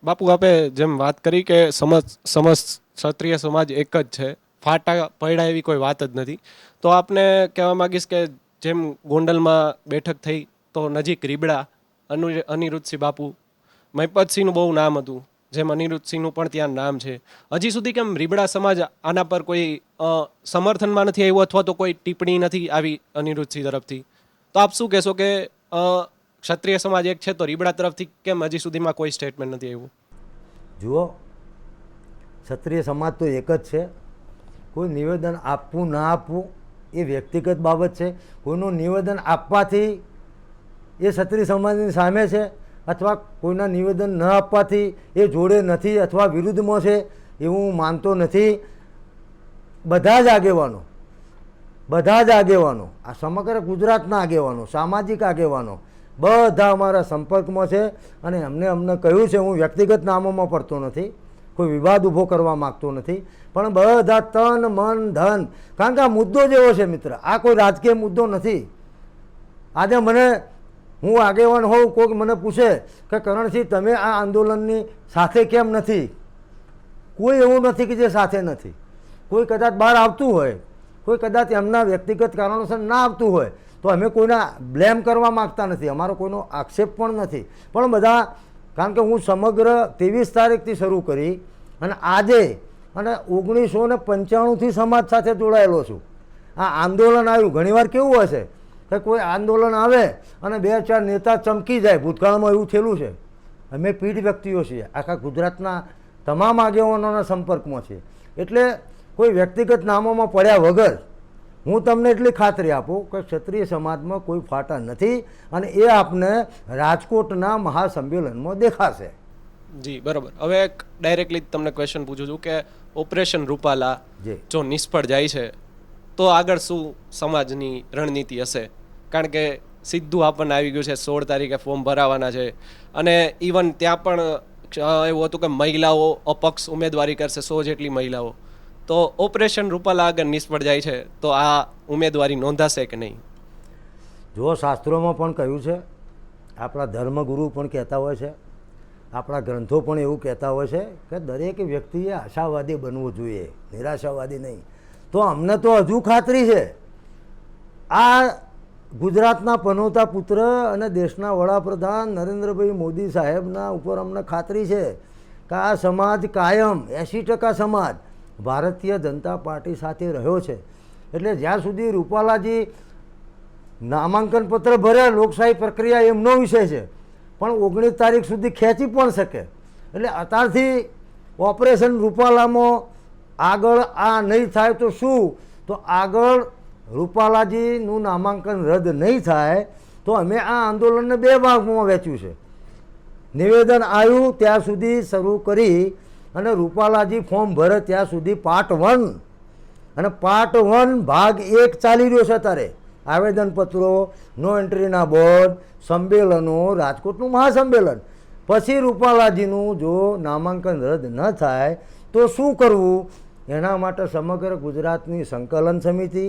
બાપુ, આપે જેમ વાત કરી કે સમસ્ત ક્ષત્રિય સમાજ એક જ છે, ફાટા પડ્યા એવી કોઈ વાત જ નથી, તો આપને કહેવા માગીશ કે જેમ ગોંડલમાં બેઠક થઈ તો નજીક રીબડા અનિરુદ્ધસિંહ બાપુ, મહિપતસિંહનું બહુ નામ હતું, જેમ અનિરુદ્ધસિંહનું પણ ત્યાં નામ છે. હજી સુધી કેમ રીબડા સમાજ આના પર કોઈ સમર્થનમાં નથી આવ્યું અથવા તો કોઈ ટિપ્પણી નથી આવી અનિરુદ્ધસિંહ તરફથી? તો આપ શું કહેશો કે ક્ષત્રિય સમાજ એક છે તો રીબડા તરફથી કેમ હજી સુધીમાં કોઈ સ્ટેટમેન્ટ નથી આવ્યું? જુઓ, ક્ષત્રિય સમાજ તો એક જ છે. કોઈ નિવેદન આપવું ના આપવું એ વ્યક્તિગત બાબત છે. કોઈનું નિવેદન આપવાથી એ ક્ષત્રિય સમાજની સામે છે, અથવા કોઈના નિવેદન ન આપવાથી એ જોડે નથી અથવા વિરુદ્ધમાં છે એવું હું માનતો નથી. બધા જ આગેવાનો આ સમગ્ર ગુજરાતના આગેવાનો, સામાજિક આગેવાનો બધા અમારા સંપર્કમાં છે. અને અમને કહ્યું છે, હું વ્યક્તિગત નામોમાં પડતો નથી, કોઈ વિવાદ ઊભો કરવા માગતો નથી, પણ બધા તન મન ધન, કારણ કે આ મુદ્દો જેવો છે મિત્ર, આ કોઈ રાજકીય મુદ્દો નથી. આજે હું આગેવાન હોઉં, કોઈક મને પૂછે કે કરણસિંહ તમે આ આંદોલનની સાથે કેમ નથી? કોઈ એવું નથી કે જે સાથે નથી. કોઈ કદાચ બહાર આવતું હોય, કોઈ કદાચ એમના વ્યક્તિગત કારણોસર ના આવતું હોય તો અમે કોઈના બ્લેમ કરવા માગતા નથી, અમારો કોઈનો આક્ષેપ પણ નથી. પણ બધા, કારણ કે હું સમગ્ર 23 તારીખથી શરૂ કરી અને આજે અને 1995થી સમાજ સાથે જોડાયેલો છું. આ આંદોલન આવ્યું, ઘણીવાર કેવું હશે કે કોઈ આંદોલન આવે અને 2-4 નેતા ચમકી જાય, ભૂતકાળમાં એવું થયેલું છે. અમે પીઢ વ્યક્તિઓ છીએ, આખા ગુજરાતના તમામ આગેવાનોના સંપર્કમાં છીએ. એટલે કોઈ વ્યક્તિગત નામોમાં પડ્યા વગર હું તમને એટલી ખાતરી આપું કે ક્ષત્રિય સમાજમાં કોઈ ફાટા નથી, અને એ આપને રાજકોટના મહાસંમેલનમાં દેખાશે. જી બરાબર. હવે એક ડાયરેક્ટલી તમને ક્વેશ્ચન પૂછું છું કે ઓપરેશન રૂપાલા જો નિષ્ફળ જાય છે તો આગળ શું સમાજની રણનીતિ હશે? કારણ કે સીધું આપણને આવી ગયું છે 16 તારીખે ફોર્મ ભરાવાના છે, અને ઇવન ત્યાં પણ એવું હતું કે મહિલાઓ અપક્ષ ઉમેદવારી કરશે, 100 જેટલી મહિલાઓ. તો ઓપરેશન રૂપાલા આગળ નિષ્ફળ જાય છે તો આ ઉમેદવારી નોંધાશે કે નહીં? જો શાસ્ત્રોમાં પણ કહ્યું છે, આપણા ધર્મગુરુ પણ કહેતા હોય છે, આપણા ગ્રંથો પણ એવું કહેતા હોય છે કે દરેક વ્યક્તિએ આશાવાદી બનવું જોઈએ, નિરાશાવાદી નહીં. તો અમને તો હજુ ખાતરી છે, આ ગુજરાતના પનોતા પુત્ર અને દેશના વડાપ્રધાન નરેન્દ્રભાઈ મોદી સાહેબના ઉપર અમને ખાતરી છે કે આ સમાજ કાયમ 80% સમાજ ભારતીય જનતા પાર્ટી સાથે રહ્યો છે. એટલે જ્યાં સુધી રૂપાલાજી નામાંકન પત્ર ભરે, લોકશાહી પ્રક્રિયા એમનો વિષય છે, પણ 19 તારીખ સુધી ખેંચી પણ શકે. એટલે અત્યારથી ઓપરેશન રૂપાલામાં આગળ આ નહીં થાય તો શું, તો આગળ રૂપાલાજીનું નામાંકન રદ નહીં થાય તો અમે આ આંદોલનને 2 ભાગમાં વહેંચ્યું છે. નિવેદન આવ્યું ત્યાં સુધી શરૂ કરી અને રૂપાલાજી ફોર્મ ભરે ત્યાં સુધી પાર્ટ 1 અને પાર્ટ 1 ભાગ 1 ચાલી રહ્યો છે અત્યારે. આવેદનપત્રો, નો એન્ટ્રીના બોર્ડ, સંમેલનો, રાજકોટનું મહાસંમેલન. પછી રૂપાલાજીનું જો નામાંકન રદ ન થાય તો શું કરવું, એના માટે સમગ્ર ગુજરાતની સંકલન સમિતિ,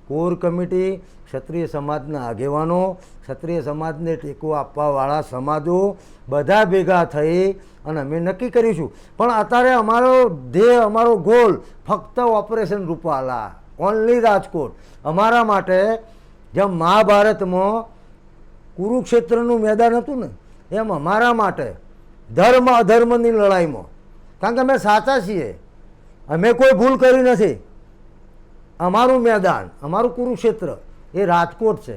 કોર કમિટી, ક્ષત્રિય સમાજના આગેવાનો, ક્ષત્રિય સમાજને ટેકો આપવાવાળા સમાજો બધા ભેગા થઈ અને અમે નક્કી કરીશું. પણ અત્યારે અમારો ધ્યેય, અમારો ગોલ ફક્ત ઓપરેશન રૂપાલા, ઓનલી રાજકોટ. અમારા માટે જેમ મહાભારતમાં કુરુક્ષેત્રનું મેદાન હતું ને, એમ અમારા માટે ધર્મ અધર્મની લડાઈમાં, કારણ કે અમે સાચા છીએ, અમે કોઈ ભૂલ કરી નથી. અમારું મેદાન, અમારું કુરુક્ષેત્ર એ રાજકોટ છે.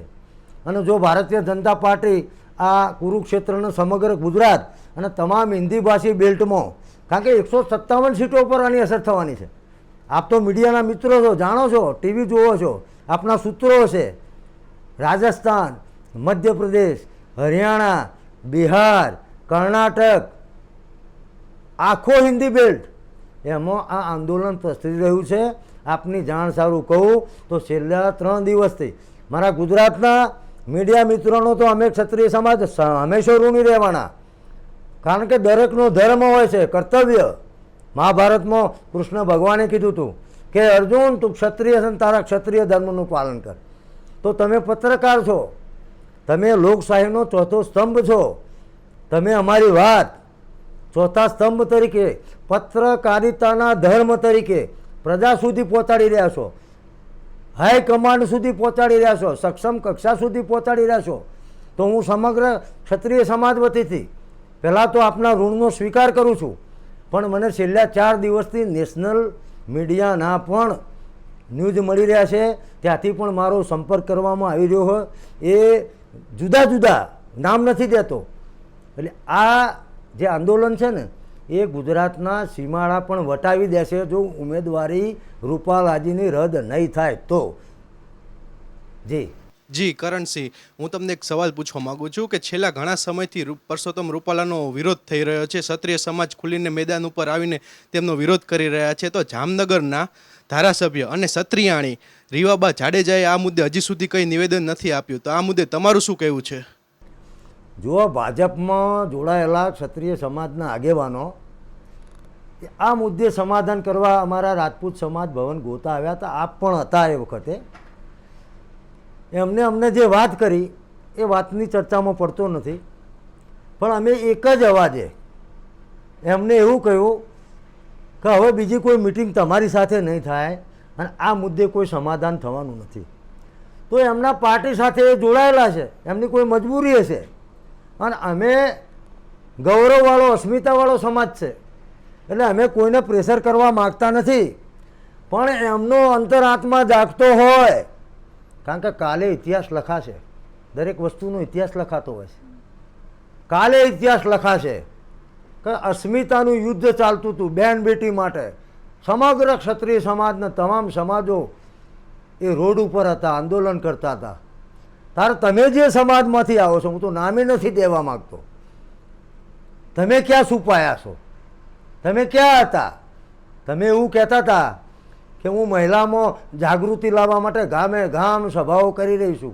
અને જો ભારતીય જનતા પાર્ટી આ કુરુક્ષેત્રનું સમગ્ર ગુજરાત અને તમામ હિન્દી ભાષી બેલ્ટમાં, કારણ કે 157 સીટો પર આની અસર થવાની છે. આપ તો મીડિયાના મિત્રો છો, જાણો છો, ટીવી જુઓ છો, આપના સૂત્રો છે. રાજસ્થાન, મધ્યપ્રદેશ, હરિયાણા, બિહાર, કર્ણાટક, આખો હિન્દી બેલ્ટ એમાં આ આંદોલન પ્રસરી રહ્યું છે. આપની જાણ સારું કહું તો છેલ્લા 3 દિવસથી મારા ગુજરાતના મીડિયા મિત્રોનો તો અમે ક્ષત્રિય સમાજ હંમેશા ઋણી રહેવાના, કારણ કે દરેકનો ધર્મ હોય છે, કર્તવ્ય. મહાભારતમાં કૃષ્ણ ભગવાને કીધું હતું કે અર્જુન, તું ક્ષત્રિય છે, તારા ક્ષત્રિય ધર્મનું પાલન કર. તો તમે પત્રકાર છો, તમે લોકશાહીનો ચોથો સ્તંભ છો, તમે અમારી વાત ચોથા સ્તંભ તરીકે, પત્રકારિતાના ધર્મ તરીકે પ્રજા સુધી પહોંચાડી રહ્યા છો, હાઈકમાન્ડ સુધી પહોંચાડી રહ્યા છો, સક્ષમ કક્ષા સુધી પહોંચાડી રહ્યા છો. તો હું સમગ્ર ક્ષત્રિય સમાજ વતીથી પહેલાં તો આપના ઋણનો સ્વીકાર કરું છું. પણ મને છેલ્લા 4 દિવસથી નેશનલ મીડિયાના પણ ન્યૂઝ મળી રહ્યા છે, ત્યાંથી પણ મારો સંપર્ક કરવામાં આવી રહ્યો હોય. એ જુદા જુદા નામ નથી દેતો. એટલે આ જે આંદોલન છે ને એ ગુજરાતના સીમાડા પણ વટાવી દેશે જો ઉમેદવારી રૂપાલાજીની રદ નહીં થાય તો. જી કરણસિંહ, હું તમને એક સવાલ પૂછવા માગું છું કે છેલ્લા ઘણા સમયથી પરસોત્તમ રૂપાલાનો વિરોધ થઈ રહ્યો છે. ક્ષત્રિય સમાજ ખુલીને મેદાન ઉપર આવીને તેમનો વિરોધ કરી રહ્યા છે. તો જામનગરના ધારાસભ્ય અને સત્રિયાણી રીવાબા જાડેજાએ આ મુદ્દે હજી સુધી કંઈ નિવેદન નથી આપ્યું. તો આ મુદ્દે તમારું શું કહેવું છે? જો ભાજપમાં જોડાયેલા ક્ષત્રિય સમાજના આગેવાનો આ મુદ્દે સમાધાન કરવા અમારા રાજપૂત સમાજ ભવન ગોતા આવ્યા હતા. આપ પણ હતા એ વખતે. અમને જે વાત કરી એ વાતની ચર્ચામાં પડતો નથી, પણ અમે એક જ અવાજે એમને એવું કહ્યું કે હવે બીજી કોઈ મિટિંગ તમારી સાથે નહીં થાય અને આ મુદ્દે કોઈ સમાધાન થવાનું નથી. તો એમના પાર્ટી સાથે જોડાયેલા છે, એમની કોઈ મજબૂરી હશે. અને અમે ગૌરવવાળો, અસ્મિતાવાળો સમાજ છે, એટલે અમે કોઈને પ્રેશર કરવા માગતા નથી. પણ એમનો અંતરાત્મા જાગતો હોય, કારણ કે કાલે ઇતિહાસ લખાશે, દરેક વસ્તુનો ઇતિહાસ લખાતો હોય છે. કાલે ઇતિહાસ લખાશે કે અસ્મિતાનું યુદ્ધ ચાલતું હતું બેન બેટી માટે. સમગ્ર ક્ષત્રિય સમાજના તમામ સમાજો એ રોડ ઉપર હતા, આંદોલન કરતા હતા. તારે તમે જે સમાજમાંથી આવો છો, હું તો નામે નથી દેવા માગતો, તમે ક્યાં છુપાયા છો? તમે ક્યાં હતા? તમે એવું કહેતા હતા કે હું મહિલામાં જાગૃતિ લાવવા માટે ગામે ગામ સભાઓ કરી રહી છું.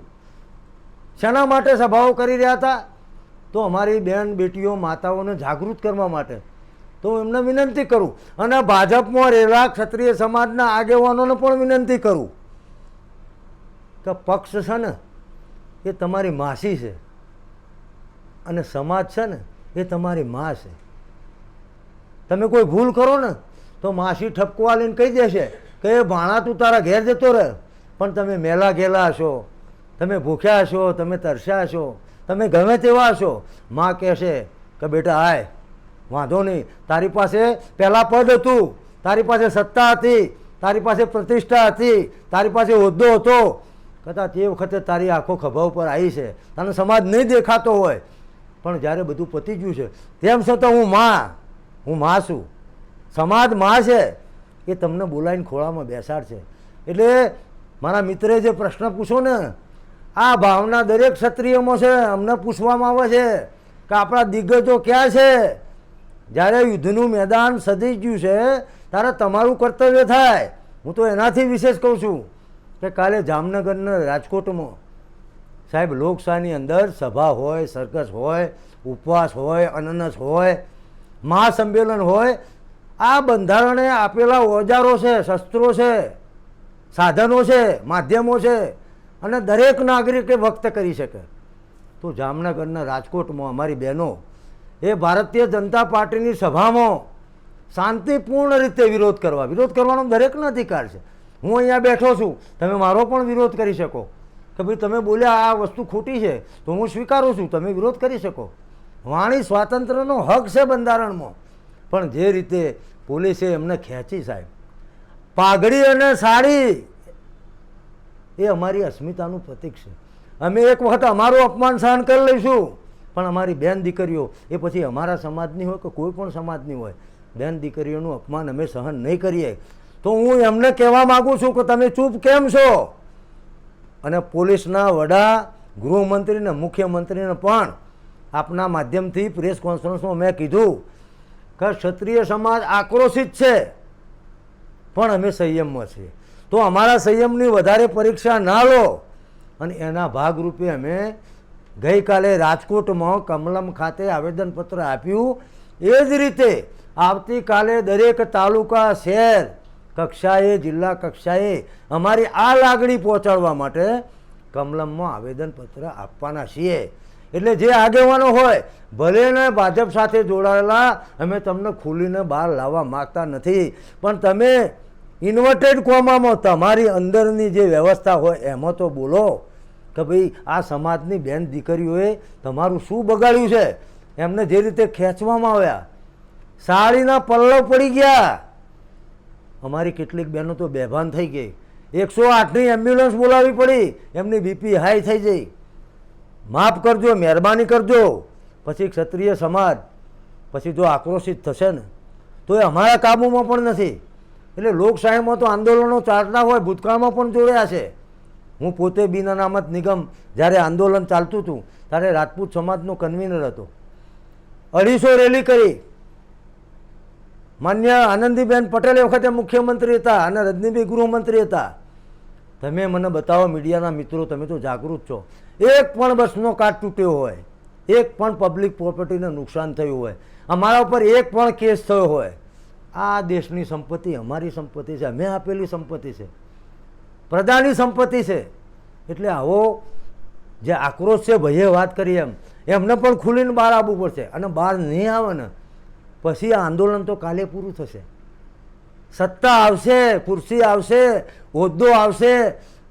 શેના માટે સભાઓ કરી રહ્યા હતા? તો અમારી બેન બેટીઓ માતાઓને જાગૃત કરવા માટે. તો હું એમને વિનંતી કરું અને ભાજપમાં રહેલા ક્ષત્રિય સમાજના આગેવાનોને પણ વિનંતી કરું કે પક્ષ છે ને એ તમારી માસી છે અને સમાજ છે ને એ તમારી મા છે. તમે કોઈ ભૂલ કરો ને તો માસી ઠપકો લઈને કહી દેશે કે એ ભાણા તું તારા ઘેર જતો રહે, પણ તમે મેલા ગેલા હશો, તમે ભૂખ્યા હશો, તમે તરસ્યા હશો, તમે ગમે તેવા હશો. મા કહેશે કે બેટા આય, વાંધો નહીં, તારી પાસે પહેલાં પદ હતું, તારી પાસે સત્તા હતી, તારી પાસે પ્રતિષ્ઠા હતી, તારી પાસે હોદ્દો હતો, કદાચ એ વખતે તારી આંખો ખભા ઉપર આવી છે, તને સમાજ નહીં દેખાતો હોય, પણ જ્યારે બધું પતી ગયું છે તેમ છતાં હું મા છું, સમાજ મા છે, એ તમને બોલાવીને ખોળામાં બેસાડશે. એટલે મારા મિત્રે જે પ્રશ્ન પૂછો ને આ ભાવના દરેક ક્ષત્રિયમાં છે. અમને પૂછવામાં આવે છે કે આપણા દિગ્ગજો ક્યાં છે? જ્યારે યુદ્ધનું મેદાન સધી ગયું છે ત્યારે તમારું કર્તવ્ય થાય. હું તો એનાથી વિશેષ કહું છું કે કાલે જામનગરના રાજકોટમાં સાહેબ લોકશાહીની અંદર સભા હોય, સરઘસ હોય, ઉપવાસ હોય, અનનસ હોય, મહાસંમેલન હોય. આ બંધારણે આપેલા ઓજારો છે, શસ્ત્રો છે, સાધનો છે, માધ્યમો છે અને દરેક નાગરિકે વ્યક્ત કરી શકે. તો જામનગરના રાજકોટમાં અમારી બહેનો એ ભારતીય જનતા પાર્ટીની સભામાં શાંતિપૂર્ણ રીતે વિરોધ કરવાનો દરેકનો અધિકાર છે. હું અહીંયા બેઠો છું, તમે મારો પણ વિરોધ કરી શકો કે ભાઈ તમે બોલ્યા આ વસ્તુ ખોટી છે તો હું સ્વીકારું છું, તમે વિરોધ કરી શકો. વાણી સ્વાતંત્ર્યનો હક છે બંધારણમાં. પણ જે રીતે પોલીસે એમને ખેંચી સાહેબ, પાઘડી અને સાડી એ અમારી અસ્મિતાનું પ્રતીક છે. અમે એક વખત અમારું અપમાન સહન કરી લઈશું, પણ અમારી બેન દીકરીઓ એ પછી અમારા સમાજની હોય કે કોઈ પણ સમાજની હોય, બેન દીકરીઓનું અપમાન અમે સહન નહીં કરીએ. તો હું એમને કહેવા માગું છું કે તમે ચૂપ કેમ છો? અને પોલીસના વડા, ગૃહમંત્રી અને મુખ્યમંત્રીને પણ આપના માધ્યમથી પ્રેસ કોન્ફરન્સમાં મેં કીધું કે ક્ષત્રિય સમાજ આક્રોશિત છે પણ અમે સંયમમાં છીએ. તો અમારા સંયમની વધારે પરીક્ષા ના લો. અને એના ભાગરૂપે અમે ગઈકાલે રાજકોટમાં કમલમ ખાતે આવેદનપત્ર આપ્યું. એ જ રીતે આવતીકાલે દરેક તાલુકા, શહેર કક્ષાએ, જિલ્લા કક્ષાએ અમારી આ લાગણી પહોંચાડવા માટે કમલમમાં આવેદનપત્ર આપવાના છીએ. એટલે જે આગેવાનો હોય, ભલે ને ભાજપ સાથે જોડાયેલા, અમે તમને ખુલીને બહાર લાવવા માગતા નથી, પણ તમે ઇન્વર્ટેડ કોમામાં તમારી અંદરની જે વ્યવસ્થા હોય એમાં તો બોલો કે ભાઈ આ સમાજની બેન દીકરીઓએ તમારું શું બગાડ્યું છે? એમને જે રીતે ખેંચવામાં આવ્યા, સાડીના પલ્લવ પડી ગયા. અમારી કેટલીક બહેનો તો બેભાન થઈ ગઈ. 108ની એમ્બ્યુલન્સ બોલાવવી પડી, એમની બીપી હાઈ થઈ જઈ. માફ કરજો, મહેરબાની કરજો. પછી ક્ષત્રિય સમાજ પછી જો આક્રોશિત થશે ને તો એ અમારા કાબૂમાં પણ નથી. એટલે લોકશાહીમાં તો આંદોલનો ચાલતા હોય, ભૂતકાળમાં પણ જોડ્યા છે. હું પોતે બિન અનામત નિગમ જ્યારે આંદોલન ચાલતું હતું ત્યારે રાજપૂત સમાજનો કન્વીનર હતો. 250 રેલી કરી. માન્ય આનંદીબેન પટેલ એ વખતે મુખ્યમંત્રી હતા અને રજનીભાઈ ગૃહમંત્રી હતા. તમે મને બતાવો, મીડિયાના મિત્રો, તમે તો જાગૃત છો, એક પણ બસનો કાચ તૂટ્યો હોય, એક પણ પબ્લિક પ્રોપર્ટીને નુકસાન થયું હોય, અમારા ઉપર એક પણ કેસ થયો હોય? આ દેશની સંપત્તિ અમારી સંપત્તિ છે, અમે આપેલી સંપત્તિ છે, પ્રજાની સંપત્તિ છે. એટલે આવો જે આક્રોશ છે, ભાઈએ વાત કરી એમને પણ ખુલીને બહાર આવવું પડશે. અને બહાર નહીં આવે ને પછી આ આંદોલન તો કાલે પૂરું થશે. સત્તા આવશે, ખુરશી આવશે, હોદ્દો આવશે.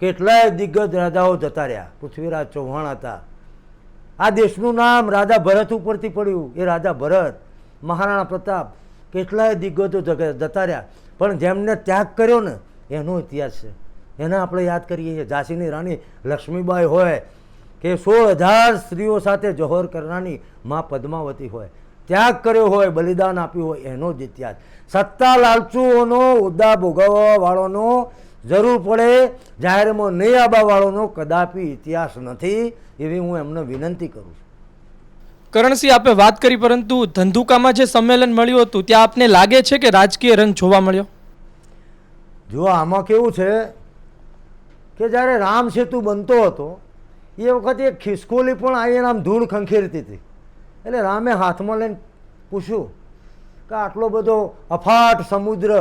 કેટલાય દિગ્ગજ રાજાઓ જતા રહ્યા. પૃથ્વીરાજ ચૌહાણ હતા. આ દેશનું નામ રાજા ભરત ઉપરથી પડ્યું. એ રાજા ભરત, મહારાણા પ્રતાપ, કેટલાય દિગ્ગજો જતા રહ્યા. પણ જેમને ત્યાગ કર્યો ને એનો ઇતિહાસ છે, એને આપણે યાદ કરીએ છીએ. ઝાંસીની રાણી લક્ષ્મીબાઈ હોય કે 16,000 સ્ત્રીઓ સાથે જોહર કરનારી મા પદ્માવતી હોય, ત્યાગ કર્યો હોય, બલિદાન આપ્યું હોય, એનો જ ઇતિહાસ. સત્તા લાલચુઓનો, હોદ્દા ભોગવવાવાળાનો, જરૂર પડે જાહેરમાં નહીં આવવાવાળાનો કદાપી ઇતિહાસ નથી. એવી હું એમને વિનંતી કરું છું. કરણસિંહ, આપે વાત કરી, પરંતુ ધંધુકામાં જે સંમેલન મળ્યું હતું ત્યાં આપને લાગે છે કે રાજકીય રંગ જોવા મળ્યો? જો આમાં કેવું છે કે જ્યારે રામ સેતુ બનતો હતો એ વખતે એક ખિસકોલી પણ આવીને આમ ધૂળ ખંખેરતી હતી. એટલે રામે હાથમાં લઈને પૂછ્યું કે આટલો બધો અફાટ સમુદ્ર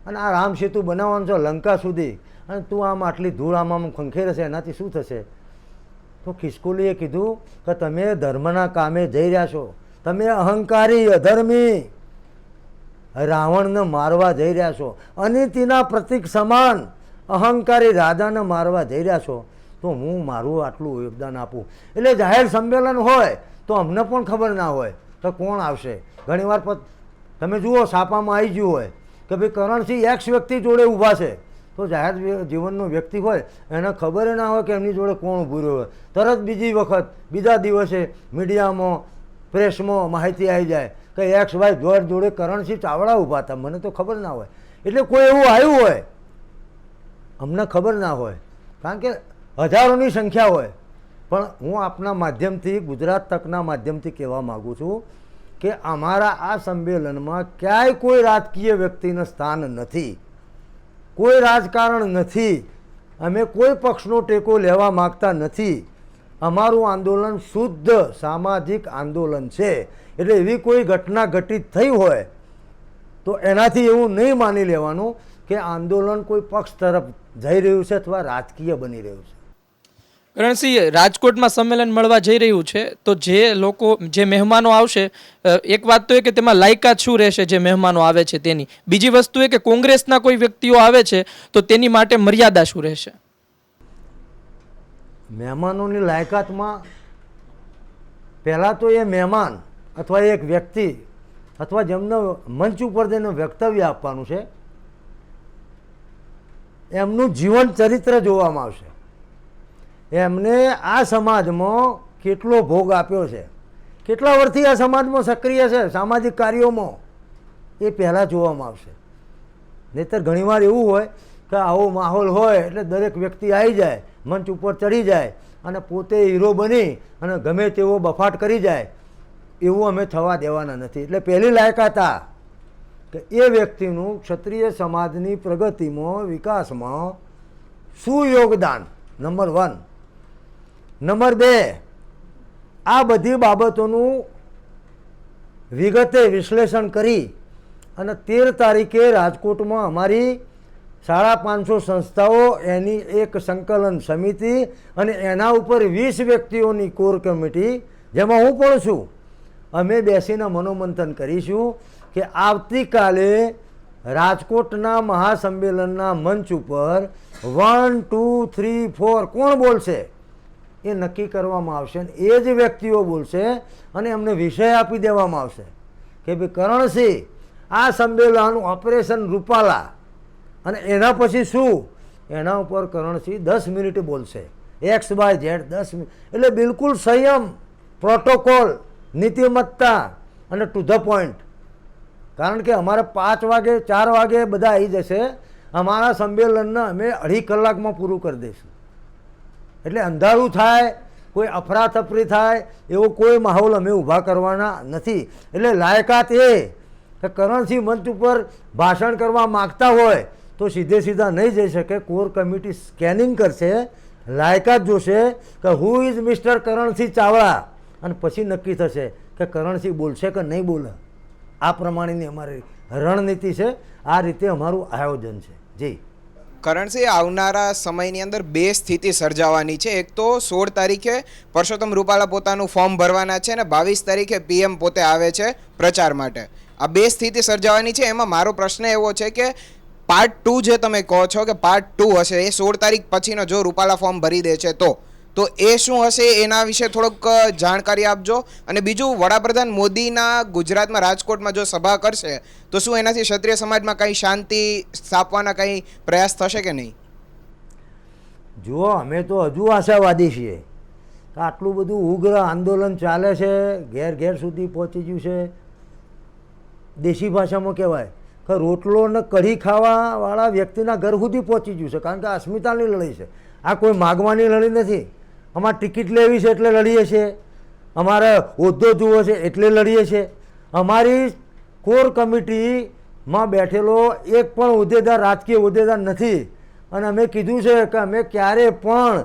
અને આ રામ સેતુ બનાવવાનો છે લંકા સુધી, અને તું આમ આટલી ધૂળ આમ ખંખેરે છે, એનાથી શું થશે? તો ખિસકોલીએ કીધું કે તમે ધર્મના કામે જઈ રહ્યા છો, તમે અહંકારી, અધર્મી રાવણને મારવા જઈ રહ્યા છો, અનીતિના પ્રતીક સમાન અહંકારી રાજાને મારવા જઈ રહ્યા છો. તો હું મારું આટલું યોગદાન આપું. એટલે જાહેર સંમેલન હોય તો અમને પણ ખબર ના હોય તો કોણ આવશે. ઘણીવાર તમે જુઓ છાપામાં આવી ગયું હોય કે ભાઈ કરણસિંહ એક્સ વ્યક્તિ જોડે ઊભા છે, તો જાહેર જીવનનો વ્યક્તિ હોય એને ખબર ના હોય કે એમની જોડે કોણ ઊભું રહ્યું હોય. તરત બીજી વખત બીજા દિવસે મીડિયામાં, પ્રેસમાં માહિતી આવી જાય કે એક્સ વાય જોડે કરણસિંહ ચાવડા ઊભા હતા, મને તો ખબર ના હોય. એટલે કોઈ એવું આવ્યું હોય, અમને ખબર ના હોય, કારણ કે હજારોની સંખ્યા હોય. પણ હું આપના માધ્યમથી, ગુજરાત તકના માધ્યમથી કહેવા માગું છું કે અમારા આ સંમેલનમાં ક્યાંય કોઈ રાજકીય વ્યક્તિનું સ્થાન નથી, કોઈ રાજકારણ નથી, અમે કોઈ પક્ષનો ટેકો લેવા માગતા નથી. અમારું આંદોલન શુદ્ધ સામાજિક આંદોલન છે. એટલે એવી કોઈ ઘટના ઘટિત થઈ હોય તો એનાથી એવું નહીં માની લેવાનું કે આંદોલન કોઈ પક્ષ તરફ જઈ રહ્યું છે અથવા રાજકીય બની રહ્યું છે. કરણસિંહ, રાજકોટમાં સંમેલન મળવા જઈ રહ્યું છે, તો જે લોકો, જે મહેમાનો આવશે, એક વાત તો એ કે તેમાં લાયકાત શું રહેશે જે મહેમાનો આવે છે તેની. બીજી વસ્તુ એ કે કોંગ્રેસના કોઈ વ્યક્તિઓ આવે છે તો તેની માટે મર્યાદા શું રહેશે? મહેમાનોની લાયકાતમાં પહેલાં તો એ મહેમાન અથવા એક વ્યક્તિ અથવા જેમને મંચ ઉપર જઈને વક્તવ્ય આપવાનું છે એમનું જીવન ચરિત્ર જોવામાં આવશે. એમને આ સમાજમાં કેટલો ભોગ આપ્યો છે, કેટલા વર્ષથી આ સમાજમાં સક્રિય છે સામાજિક કાર્યોમાં, એ પહેલાં જોવામાં આવશે. નહીંતર ઘણીવાર એવું હોય કે આવો માહોલ હોય એટલે દરેક વ્યક્તિ આવી જાય, મંચ ઉપર ચડી જાય અને પોતે હીરો બની અને ગમે તેવો બફાટ કરી જાય. એવું અમે થવા દેવાના નથી. એટલે પહેલી લાયકાત આ કે એ વ્યક્તિનું ક્ષત્રિય સમાજની પ્રગતિમાં, વિકાસમાં શું યોગદાન, નંબર 1. નંબર 2, આ બધી બાબતોનું વિગતે વિશ્લેષણ કરી અને 13 તારીખે રાજકોટમાં અમારી 550 સંસ્થાઓ, એની એક સંકલન સમિતિ અને એના ઉપર 20 વ્યક્તિઓની કોર કમિટી, જેમાં હું પણ છું, અમે બેસીને મનોમંથન કરીશું કે આવતીકાલે રાજકોટના મહાસંમેલનના મંચ ઉપર 1, 2, 3, 4 કોણ બોલશે એ નક્કી કરવામાં આવશે. અને એ જ વ્યક્તિઓ બોલશે અને એમને વિષય આપી દેવામાં આવશે કે ભાઈ કરણસિંહ, આ સંમેલન ઓપરેશન રૂપાલા અને એના પછી શું, એના ઉપર કરણસિંહ 10 મિનિટ બોલશે, XYZ 10 મિનિટ. એટલે બિલકુલ સંયમ, પ્રોટોકોલ, નીતિમત્તા અને ટુ ધ પોઈન્ટ. કારણ કે અમારે 5 વાગે 4 વાગે બધા આવી જશે. અમારા સંમેલનને અમે 2.5 કલાકમાં પૂરું કરી દઈશું. એટલે અંધારું થાય, કોઈ અફરાતફરી થાય એવો કોઈ માહોલ અમે ઊભા કરવાના નથી. એટલે લાયકાત એ કે કરણસિંહ મંચ ઉપર ભાષણ કરવા માગતા હોય તો સીધા નહીં જઈ શકે. કોર કમિટી સ્કેનિંગ કરશે, લાયકાત જોશે કે who is mister Karansinh Chavda, અને પછી નક્કી થશે કે કરણસિંહ બોલશે કે નહીં બોલે. આ પ્રમાણેની અમારી રણનીતિ છે. આ રીતે અમારું આયોજન છે. જી કરણસિંહ, આવનારા સમયની અંદર 2 સ્થિતિ સર્જાવાની છે. એક તો 16 તારીખે પરસોત્તમ રૂપાલા પોતાનું ફોર્મ ભરવાના છે અને 22 તારીખે PM પોતે આવે છે પ્રચાર માટે. આ 2 સ્થિતિ સર્જાવાની છે. એમાં મારો પ્રશ્ન એવો છે કે પાર્ટ 2 જે તમે કહો છો કે પાર્ટ 2 હશે, એ 16 તારીખ પછીનો જો રૂપાલા ફોર્મ ભરી દે છે તો એ શું હશે, એના વિશે થોડોક જાણકારી આપજો. અને બીજું, વડાપ્રધાન મોદીના ગુજરાતમાં, રાજકોટમાં જો સભા કરશે તો શું એનાથી ક્ષત્રિય સમાજમાં કંઈ શાંતિ સ્થાપવાના કંઈ પ્રયાસ થશે કે નહીં? જુઓ, અમે તો હજુ આશાવાદી છીએ કે આટલું બધું ઉગ્ર આંદોલન ચાલે છે, ઘેર ઘેર સુધી પહોંચી ગયું છે. દેશી ભાષામાં કહેવાય કે રોટલો ને કઢી ખાવાવાળા વ્યક્તિના ઘર સુધી પહોંચી ગયું છે. કારણ કે અસ્મિતાની લડાઈ છે, આ કોઈ માગવાની લડાઈ નથી. અમારે ટિકિટ લેવી છે એટલે લડીએ છીએ, અમારે હોદ્દો જુઓ છે એટલે લડીએ છીએ. અમારી કોર કમિટીમાં બેઠેલો એક પણ હોદ્દેદાર રાજકીય હોદ્દેદાર નથી. અને અમે કીધું છે કે અમે ક્યારે પણ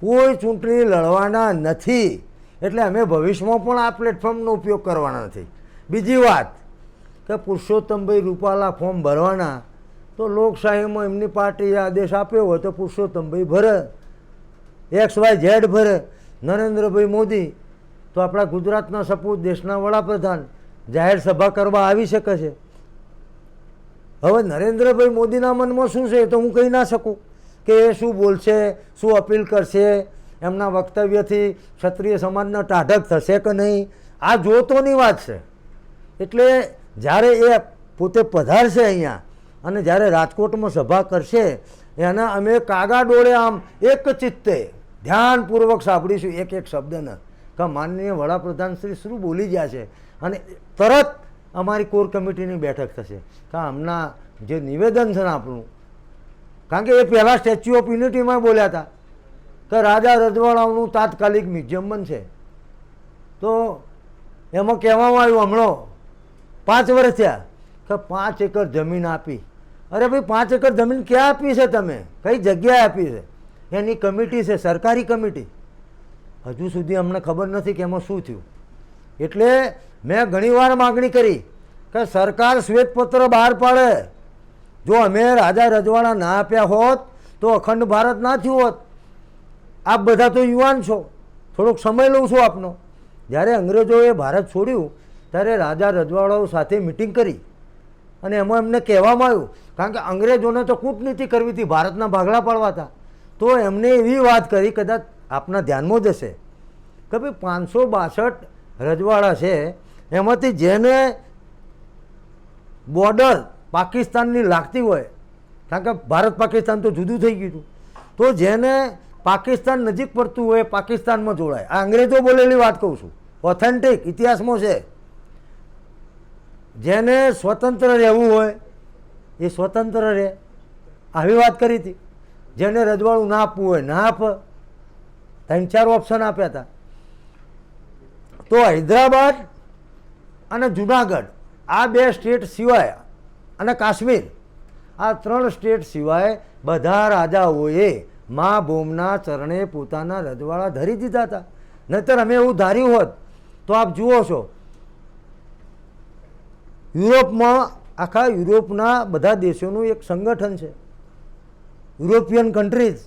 કોઈ ચૂંટણી લડવાના નથી. એટલે અમે ભવિષ્યમાં પણ આ પ્લેટફોર્મનો ઉપયોગ કરવાના નથી. બીજી વાત કે પુરુષોત્તમભાઈ રૂપાલા ફોર્મ ભરવાના, તો લોકશાહીમાં એમની પાર્ટીએ આદેશ આપ્યો હોય તો પુરુષોત્તમભાઈ ભરે, XYZ ભરે. નરેન્દ્રભાઈ મોદી તો આપણા ગુજરાતના સપૂત, દેશના વડાપ્રધાન, જાહેર સભા કરવા આવી શકે છે. હવે નરેન્દ્રભાઈ મોદીના મનમાં શું છે તો હું કહી ના શકું કે એ શું બોલશે, શું અપીલ કરશે, એમના વક્તવ્યથી ક્ષત્રિય સમાજનો ટાઢક થશે કે નહીં, આ જોતોની વાત છે. એટલે જ્યારે એ પોતે પધારશે અહીંયા અને જ્યારે રાજકોટમાં સભા કરશે, એના અમે કાગા ડોળે આમ એક ચિત્તે ધ્યાનપૂર્વક સાંભળીશું એક એક શબ્દને કે માનનીય વડાપ્રધાન શ્રી શું બોલી ગયા છે. અને તરત અમારી કોર કમિટીની બેઠક થશે કે હમણાં જે નિવેદન છે ને આપણું, કારણ કે એ પહેલાં સ્ટેચ્યુ ઓફ યુનિટીમાં બોલ્યા હતા કે રાજા રજવાડાઓનું તાત્કાલિક મ્યુઝિયમ બનશે. તો એમાં કહેવામાં આવ્યું હમણાં 5 વર્ષ થયા કે 5 એકર જમીન આપી. અરે ભાઈ 5 એકર જમીન ક્યાં આપી છે તમે? કઈ જગ્યાએ આપી છે? એની કમિટી છે, સરકારી કમિટી. હજુ સુધી અમને ખબર નથી કે એમાં શું થયું. એટલે મેં ઘણીવાર માગણી કરી કે સરકાર શ્વેતપત્ર બહાર પાડે. જો અમે રાજા રજવાડા ના આપ્યા હોત તો અખંડ ભારત ના થયું હોત. આપ બધા તો યુવાન છો, થોડોક સમય લઉં છું આપનો. જ્યારે અંગ્રેજોએ ભારત છોડ્યું ત્યારે રાજા રજવાડાઓ સાથે મિટિંગ કરી અને એમાં એમને કહેવામાં આવ્યું, કારણ કે અંગ્રેજોને તો કૂટનીતિ કરવી હતી, ભારતના ભાગલા પાડવા હતા. તો એમને એવી વાત કરી, કદાચ આપના ધ્યાનમાં જ હશે, કે ભાઈ 562 રજવાડા છે, એમાંથી જેને બોર્ડર પાકિસ્તાનની લાગતી હોય, કારણ કે ભારત પાકિસ્તાન તો જુદું થઈ ગયું હતું, તો જેને પાકિસ્તાન નજીક પડતું હોય પાકિસ્તાનમાં જોડાય. આ અંગ્રેજો બોલેલી વાત કહું છું, ઓથેન્ટિક ઇતિહાસમાં છે. જેને સ્વતંત્ર રહેવું હોય એ સ્વતંત્ર રહે, આવી વાત કરી હતી. જેને રજવાડું ના આપવું હોય ના આપ. 3-4 ઓપ્શન આપ્યા હતા. તો હૈદરાબાદ અને જુનાગઢ આ 2 સ્ટેટ સિવાય અને કાશ્મીર આ 3 સ્ટેટ સિવાય બધા રાજાઓએ મા ભૂમના ચરણે પોતાના રજવાડા ધરી દીધા હતા. નહીતર અમે એવું ધાર્યું હોત તો આપ જુઓ છો યુરોપમાં, આખા યુરોપના બધા દેશોનું એક સંગઠન છે, યુરોપિયન કન્ટ્રીઝ.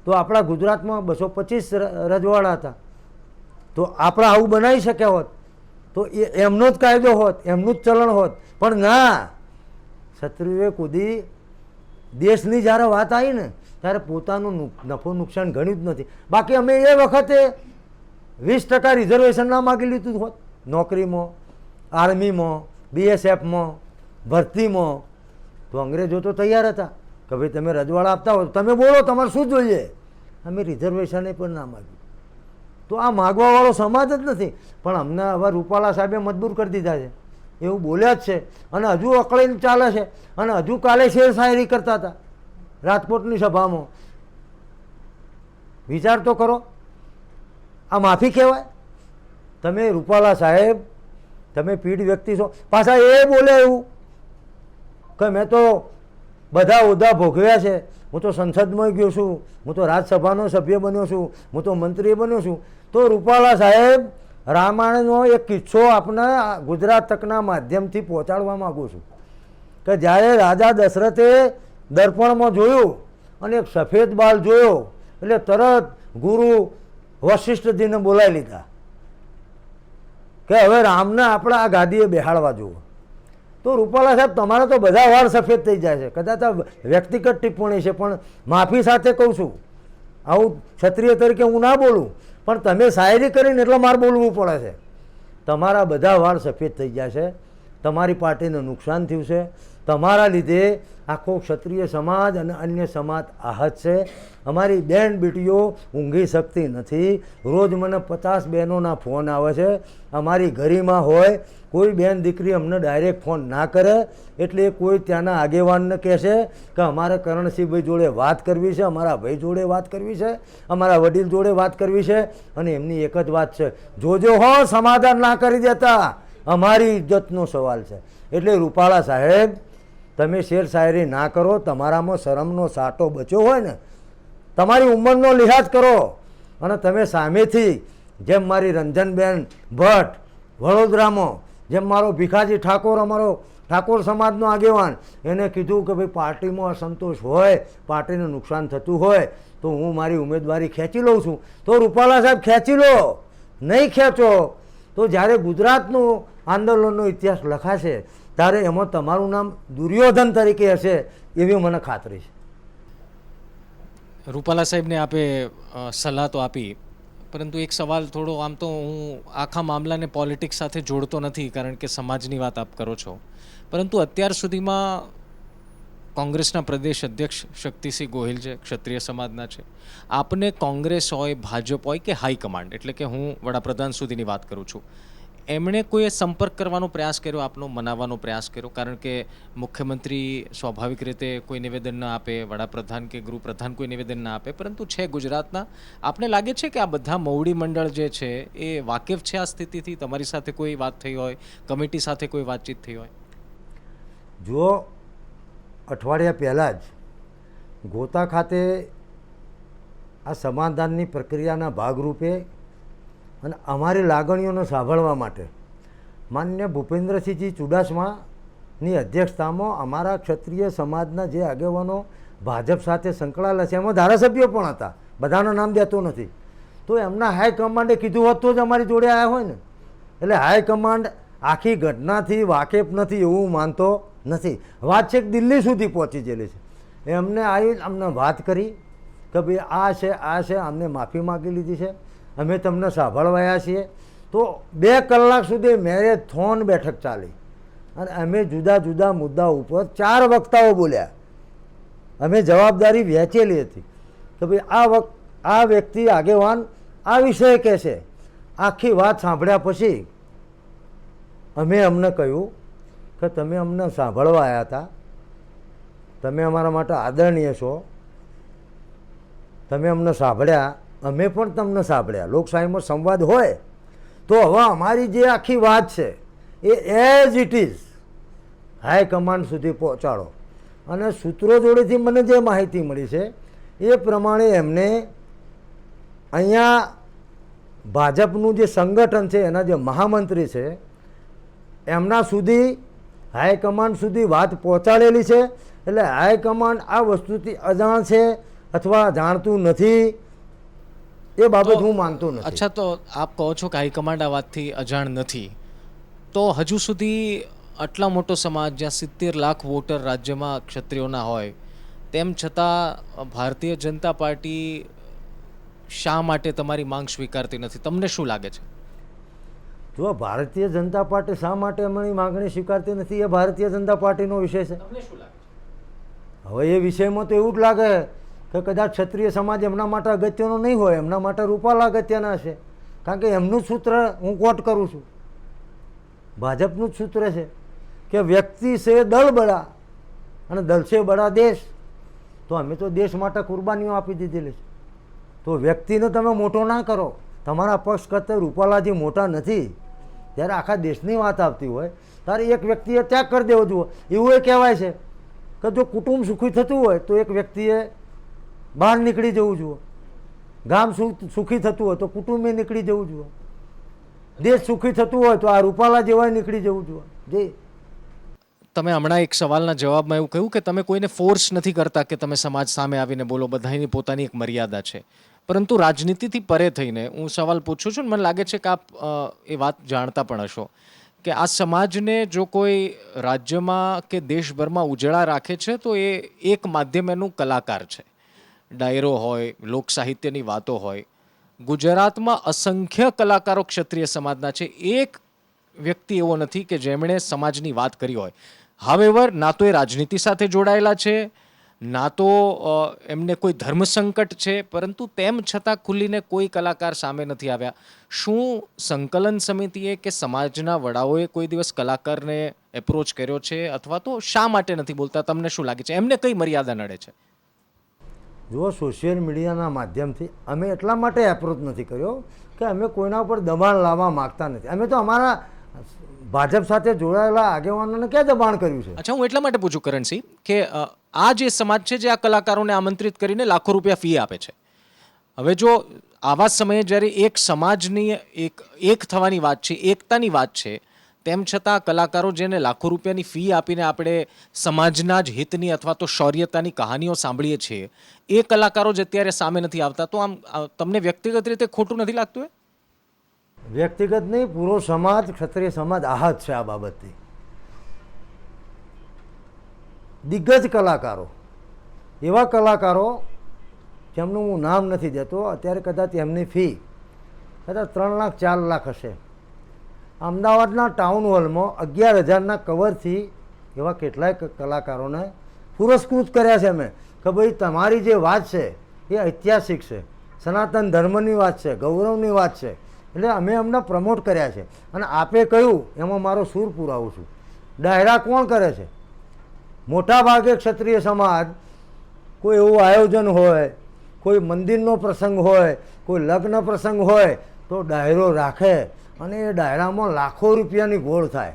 તો આપણા ગુજરાતમાં 225 રજવાડા હતા. તો આપણે આવું બનાવી શક્યા હોત તો એમનો જ કાયદો હોત, એમનું જ ચલણ હોત. પણ ના, ક્ષત્રિયોએ કુદી દેશની જ્યારે વાત આવી ને ત્યારે પોતાનું નફો નુકસાન ગણ્યું જ નથી. બાકી અમે એ વખતે 20% રિઝર્વેશન ના માગી લીધું હોત નોકરીમાં, આર્મીમાં, BSFમાં, ભરતીમાં. તો અંગ્રેજો તો તૈયાર હતા કે ભાઈ તમે રજવાડા આપતા હો તમે બોલો, તમારે શું જોઈએ. અમે રિઝર્વેશને પણ ના માગ્યું. તો આ માગવાવાળો સમાજ જ નથી. પણ અમને હવે રૂપાલા સાહેબે મજબૂર કરી દીધા છે, એવું બોલ્યા જ છે. અને હજુ અકળાઈને ચાલે છે. અને હજુ કાલે શેર શાયરી કરતા હતા રાજકોટની સભામાં. વિચાર તો કરો, આ માફી કહેવાય? તમે રૂપાલા સાહેબ, તમે પીઢ વ્યક્તિ છો. પાછા એ બોલે એવું કે મેં તો બધા હોદ્દા ભોગવ્યા છે, હું તો સંસદમાં ગયો છું, હું તો રાજ્યસભાનો સભ્ય બન્યો છું, હું તો મંત્રી બન્યો છું. તો રૂપાલા સાહેબ, રામાયણનો એક કિસ્સો આપને ગુજરાત તકના માધ્યમથી પહોંચાડવા માગું છું કે જ્યારે રાજા દશરથે દર્પણમાં જોયું અને એક સફેદ બાલ જોયો એટલે તરત ગુરુ વશિષ્ઠજીને બોલાવી લીધા કે હવે રામને આપણે આ ગાદીએ બેહાડવા જુઓ. તો રૂપાલા સાહેબ, તમારા તો બધા વાળ સફેદ થઈ જાય છે. કદાચ આ વ્યક્તિગત ટિપ્પણી છે, પણ માફી સાથે કહું છું, આવું ક્ષત્રિય તરીકે હું ના બોલું, પણ તમે શાયરી કરીને એટલે મારે બોલવું પડે છે. તમારા બધા વાળ સફેદ થઈ ગયા છે, તમારી પાર્ટીને નુકસાન થયું છે, તમારા લીધે આખો ક્ષત્રિય સમાજ અને અન્ય સમાજ આહત છે. અમારી બેન બેટીઓ ઊંઘી શકતી નથી. રોજ મને 50 બહેનોના ફોન આવે છે. અમારી ગરીમાં હોય કોઈ બેન દીકરી અમને ડાયરેક્ટ ફોન ના કરે એટલે કોઈ ત્યાંના આગેવાનને કહેશે કે અમારે કરણસિંહભાઈ જોડે વાત કરવી છે, અમારા ભાઈ જોડે વાત કરવી છે, અમારા વડીલ જોડે વાત કરવી છે. અને એમની એક જ વાત છે, જોજો હો સમાધાન ના કરી દેતા, અમારી ઇજ્જતનો સવાલ છે. એટલે રૂપાલા સાહેબ, તમે શેર શાયરી ના કરો. તમારામાં શરમનો સાટો બચ્યો હોય ને, તમારી ઉંમરનો લિહાજ કરો. અને તમે સામેથી જેમ મારી રંજનબેન ભટ્ટ વડોદરામાં, જેમ મારો ભીખાજી ઠાકોર, અમારો ઠાકોર સમાજનો આગેવાન, એને કીધું કે ભાઈ પાર્ટીમાં અસંતોષ હોય, પાર્ટીને નુકસાન થતું હોય તો હું મારી ઉમેદવારી ખેંચી લઉં છું. તો રૂપાલા સાહેબ ખેંચી લો, નહીં ખેંચો તો જ્યારે ગુજરાતનું આંદોલનનો ઇતિહાસ લખાશે ત્યારે એમાં તમારું નામ દુર્યોધન તરીકે હશે એવી મને ખાતરી છે. રૂપાલા સાહેબને આપે સલાહ તો આપી, પરંતુ એક સવાલ થોડો, આમ તો હું આખા મામલાને પોલિટિક્સ સાથે જોડતો નથી કારણ કે સમાજની વાત આપ કરો છો, પરંતુ અત્યાર સુધીમાં કોંગ્રેસના પ્રદેશ અધ્યક્ષ શક્તિસિંહ ગોહિલ છે, ક્ષત્રિય સમાજના છે. આપને કોંગ્રેસ હોય, ભાજપ હોય કે હાઈકમાન્ડ, એટલે કે હું વડાપ્રધાન સુધીની વાત કરું છું, એમણે કોઈ સંપર્ક કરવાનો પ્રયાસ કર્યો, આપનો મનાવવાનો પ્રયાસ કર્યો? કારણ કે મુખ્યમંત્રી સ્વાભાવિક રીતે કોઈ નિવેદન ન આપે, વડાપ્રધાન કે ગૃહપ્રધાન કોઈ નિવેદન ના આપે, પરંતુ છે ગુજરાતના. આપને લાગે છે કે આ બધા મવડી મંડળ જે છે એ વાકેફ છે આ સ્થિતિથી? તમારી સાથે કોઈ વાત થઈ હોય, કમિટી સાથે કોઈ વાતચીત થઈ હોય? જો અઠવાડિયા પહેલાં જ ગોતા ખાતે આ સમાધાનની પ્રક્રિયાના ભાગરૂપે અને અમારી લાગણીઓને સાંભળવા માટે માન્ય ભૂપેન્દ્રસિંહજી ચુડાસમાની અધ્યક્ષતામાં અમારા ક્ષત્રિય સમાજના જે આગેવાનો ભાજપ સાથે સંકળાયેલા છે, એમાં ધારાસભ્યો પણ હતા, બધાનું નામ દેતો નથી, તો એમના હાઈકમાન્ડે કીધું હોત તો જ અમારી જોડે આવ્યા હોય ને. એટલે હાઈકમાન્ડ આખી ઘટનાથી વાકેફ નથી એવું હું માનતો નથી. વાત છેક દિલ્હી સુધી પહોંચી ગયેલી છે. એમને આવી અમને વાત કરી કે ભાઈ આ છે આ છે, અમને માફી માગી લીધી છે, અમે તમને સાંભળવાયા છીએ. તો 2 કલાક સુધી મેરેથોન બેઠક ચાલી અને અમે જુદા જુદા મુદ્દા ઉપર 4 વક્તાઓ બોલ્યા. અમે જવાબદારી વહેંચેલી હતી કે ભાઈ આ વ્યક્તિ આગેવાન આ વિષય કહેશે. આખી વાત સાંભળ્યા પછી અમને કહ્યું કે તમે અમને સાંભળવા આવ્યા હતા, તમે અમારા માટે આદરણીય છો, તમે અમને સાંભળ્યા, અમે પણ તમને સાંભળ્યા. લોકશાહીમાં સંવાદ હોય તો હવે અમારી જે આખી વાત છે એ એઝ ઇટ ઇઝ હાઈકમાન્ડ સુધી પહોંચાડો. અને સૂત્રો જોડેથી મને જે માહિતી મળી છે એ પ્રમાણે એમને અહીંયા ભાજપનું જે સંગઠન છે એના જે મહામંત્રી છે એમના સુધી હાઈકમાન્ડ સુધી વાત પહોંચાડેલી છે. એટલે હાઈકમાન્ડ આ વસ્તુથી અજાણ છે અથવા જાણતું નથી એ બાબત હું માનતો નથી. અચ્છા, તો આપ કહો છો કે હાઈકમાન્ડ આ વાતથી અજાણ નથી, તો હજુ સુધી આટલા મોટો સમાજ જ્યાં 70 લાખ વોટર રાજ્યમાં ક્ષત્રિયોના હોય તેમ છતાં ભારતીય જનતા પાર્ટી શા માટે તમારી માંગ સ્વીકારતી નથી? તમને શું લાગે છે? જો ભારતીય જનતા પાર્ટી શા માટે અમારી માગણી સ્વીકારતી નથી એ ભારતીય જનતા પાર્ટીનો વિષય છે. તમને શું લાગે છે? હવે એ વિષયમાં તો એવું જ લાગે કે કદાચ ક્ષત્રિય સમાજ એમના માટે અગત્યનો નહીં હોય, એમના માટે રૂપાલા અગત્યના હશે. કારણ કે એમનું જ સૂત્ર હું કોટ કરું છું, ભાજપનું જ સૂત્ર છે કે વ્યક્તિ છે દળ બળા અને દળ છે બળા દેશ. તો અમે તો દેશ માટે કુરબાનીઓ આપી દીધેલી છે. તો વ્યક્તિને તમે મોટો ના કરો. તમારા પક્ષ કરતાં રૂપાલાજી મોટા નથી. જ્યારે આખા દેશની વાત આવતી હોય ત્યારે એક વ્યક્તિએ ત્યાગ કરી દેવો જોઈએ. એવું એ કહેવાય છે કે જો કુટુંબ સુખી થતું હોય તો એક વ્યક્તિએ બહાર નીકળી જવું જોઈએ, ગામ સુખી થતું હોય તો કુટુંબે નીકળી જવું જોઈએ, દેશ સુખી થતું હોય તો આ રૂપાલા જેવાય નીકળી જવું જોઈએ. જી, તમે હમણાં એક સવાલના જવાબમાં એવું કહ્યું કે તમે કોઈને ફોર્સ નથી કરતા કે તમે સમાજ સામે આવીને બોલો, બધાની પોતાની એક મર્યાદા છે. પરંતુ રાજનીતિથી પરે થઈને હું સવાલ પૂછું છું, મને લાગે છે કે આપ એ વાત જાણતા પણ હશો કે આ સમાજને જો કોઈ રાજ્યમાં કે દેશભરમાં ઉજળા રાખે છે તો એ એક માધ્યમ એનું કલાકાર છે. ડાયરો હોય, લોક સાહિત્યની વાતો હોય. ગુજરાતમાં અસંખ્ય કલાકારો ક્ષત્રિય સમાજના છે. એક વ્યક્તિ એવો નથી કે જેમણે સમાજની વાત કરી હોય. હાવેવર ના તો એ રાજનીતિ સાથે જોડાયેલા છે, ના તો એમને કોઈ ધર્મ સંકટ છે, પરંતુ તેમ છતાં ખુલીને કોઈ કલાકાર સામે નથી આવ્યા. શું સંકલન સમિતિએ કે સમાજના વડાઓએ કોઈ દિવસ કલાકારને એપ્રોચ કર્યો છે, અથવા તો શા માટે નથી બોલતા? તમને શું લાગે છે એમને કઈ મર્યાદા નડે છે? જો સોશિયલ મીડિયાના માધ્યમથી અમે એટલા માટે એપ્રોચ નથી કર્યો કે અમે કોઈના ઉપર દબાણ લાવવા માગતા નથી. અમે તો અમારા ભાજપ સાથે જોડાયેલા આગેવાનોને ક્યાં દબાણ કર્યું છે? અચ્છા, હું એટલા માટે પૂછું કરણસિંહ કે આ જે સમાજ છે જે આ કલાકારોને આમંત્રિત કરીને લાખો રૂપિયા ફી આપે છે, હવે જો આવા સમયે જ્યારે એક સમાજની એક થવાની વાત છે, એકતાની વાત છે, તેમ છતાં કલાકારો જેને લાખો રૂપિયાની ફી આપીને આપણે સમાજના જ હિતની અથવા તો શૌર્યતાની કહાનીઓ સાંભળીએ છીએ, એ કલાકારો જ અત્યારે સામે નથી આવતા, તો આમ તમને વ્યક્તિગત રીતે ખોટું નથી લાગતું? વ્યક્તિગત નહીં, પૂરો સમાજ, ક્ષત્રિય સમાજ આહત છે આ બાબતથી. દિગ્ગજ કલાકારો, એવા કલાકારો જેમનું હું નામ નથી દેતો, અત્યારે કદાચ એમની ફી કદાચ 3 લાખ 4 લાખ હશે. અમદાવાદના ટાઉન હોલમાં 11,000ના કવરથી એવા કેટલાય કલાકારોને પુરસ્કૃત કર્યા છે અમે કે ભાઈ તમારી જે વાત છે એ ઐતિહાસિક છે, સનાતન ધર્મની વાત છે, ગૌરવની વાત છે, એટલે અમે એમને પ્રમોટ કર્યા છે. અને આપે કહ્યું એમાં મારો સૂર પુરાવું છું. ડાયરા કોણ કરે છે? મોટા ભાગે ક્ષત્રિય સમાજ કોઈ એવું આયોજન હોય, કોઈ મંદિરનો પ્રસંગ હોય, કોઈ લગ્ન પ્રસંગ હોય તો ડાયરો રાખે અને એ ડાયરામાં લાખો રૂપિયાની ગોળ થાય,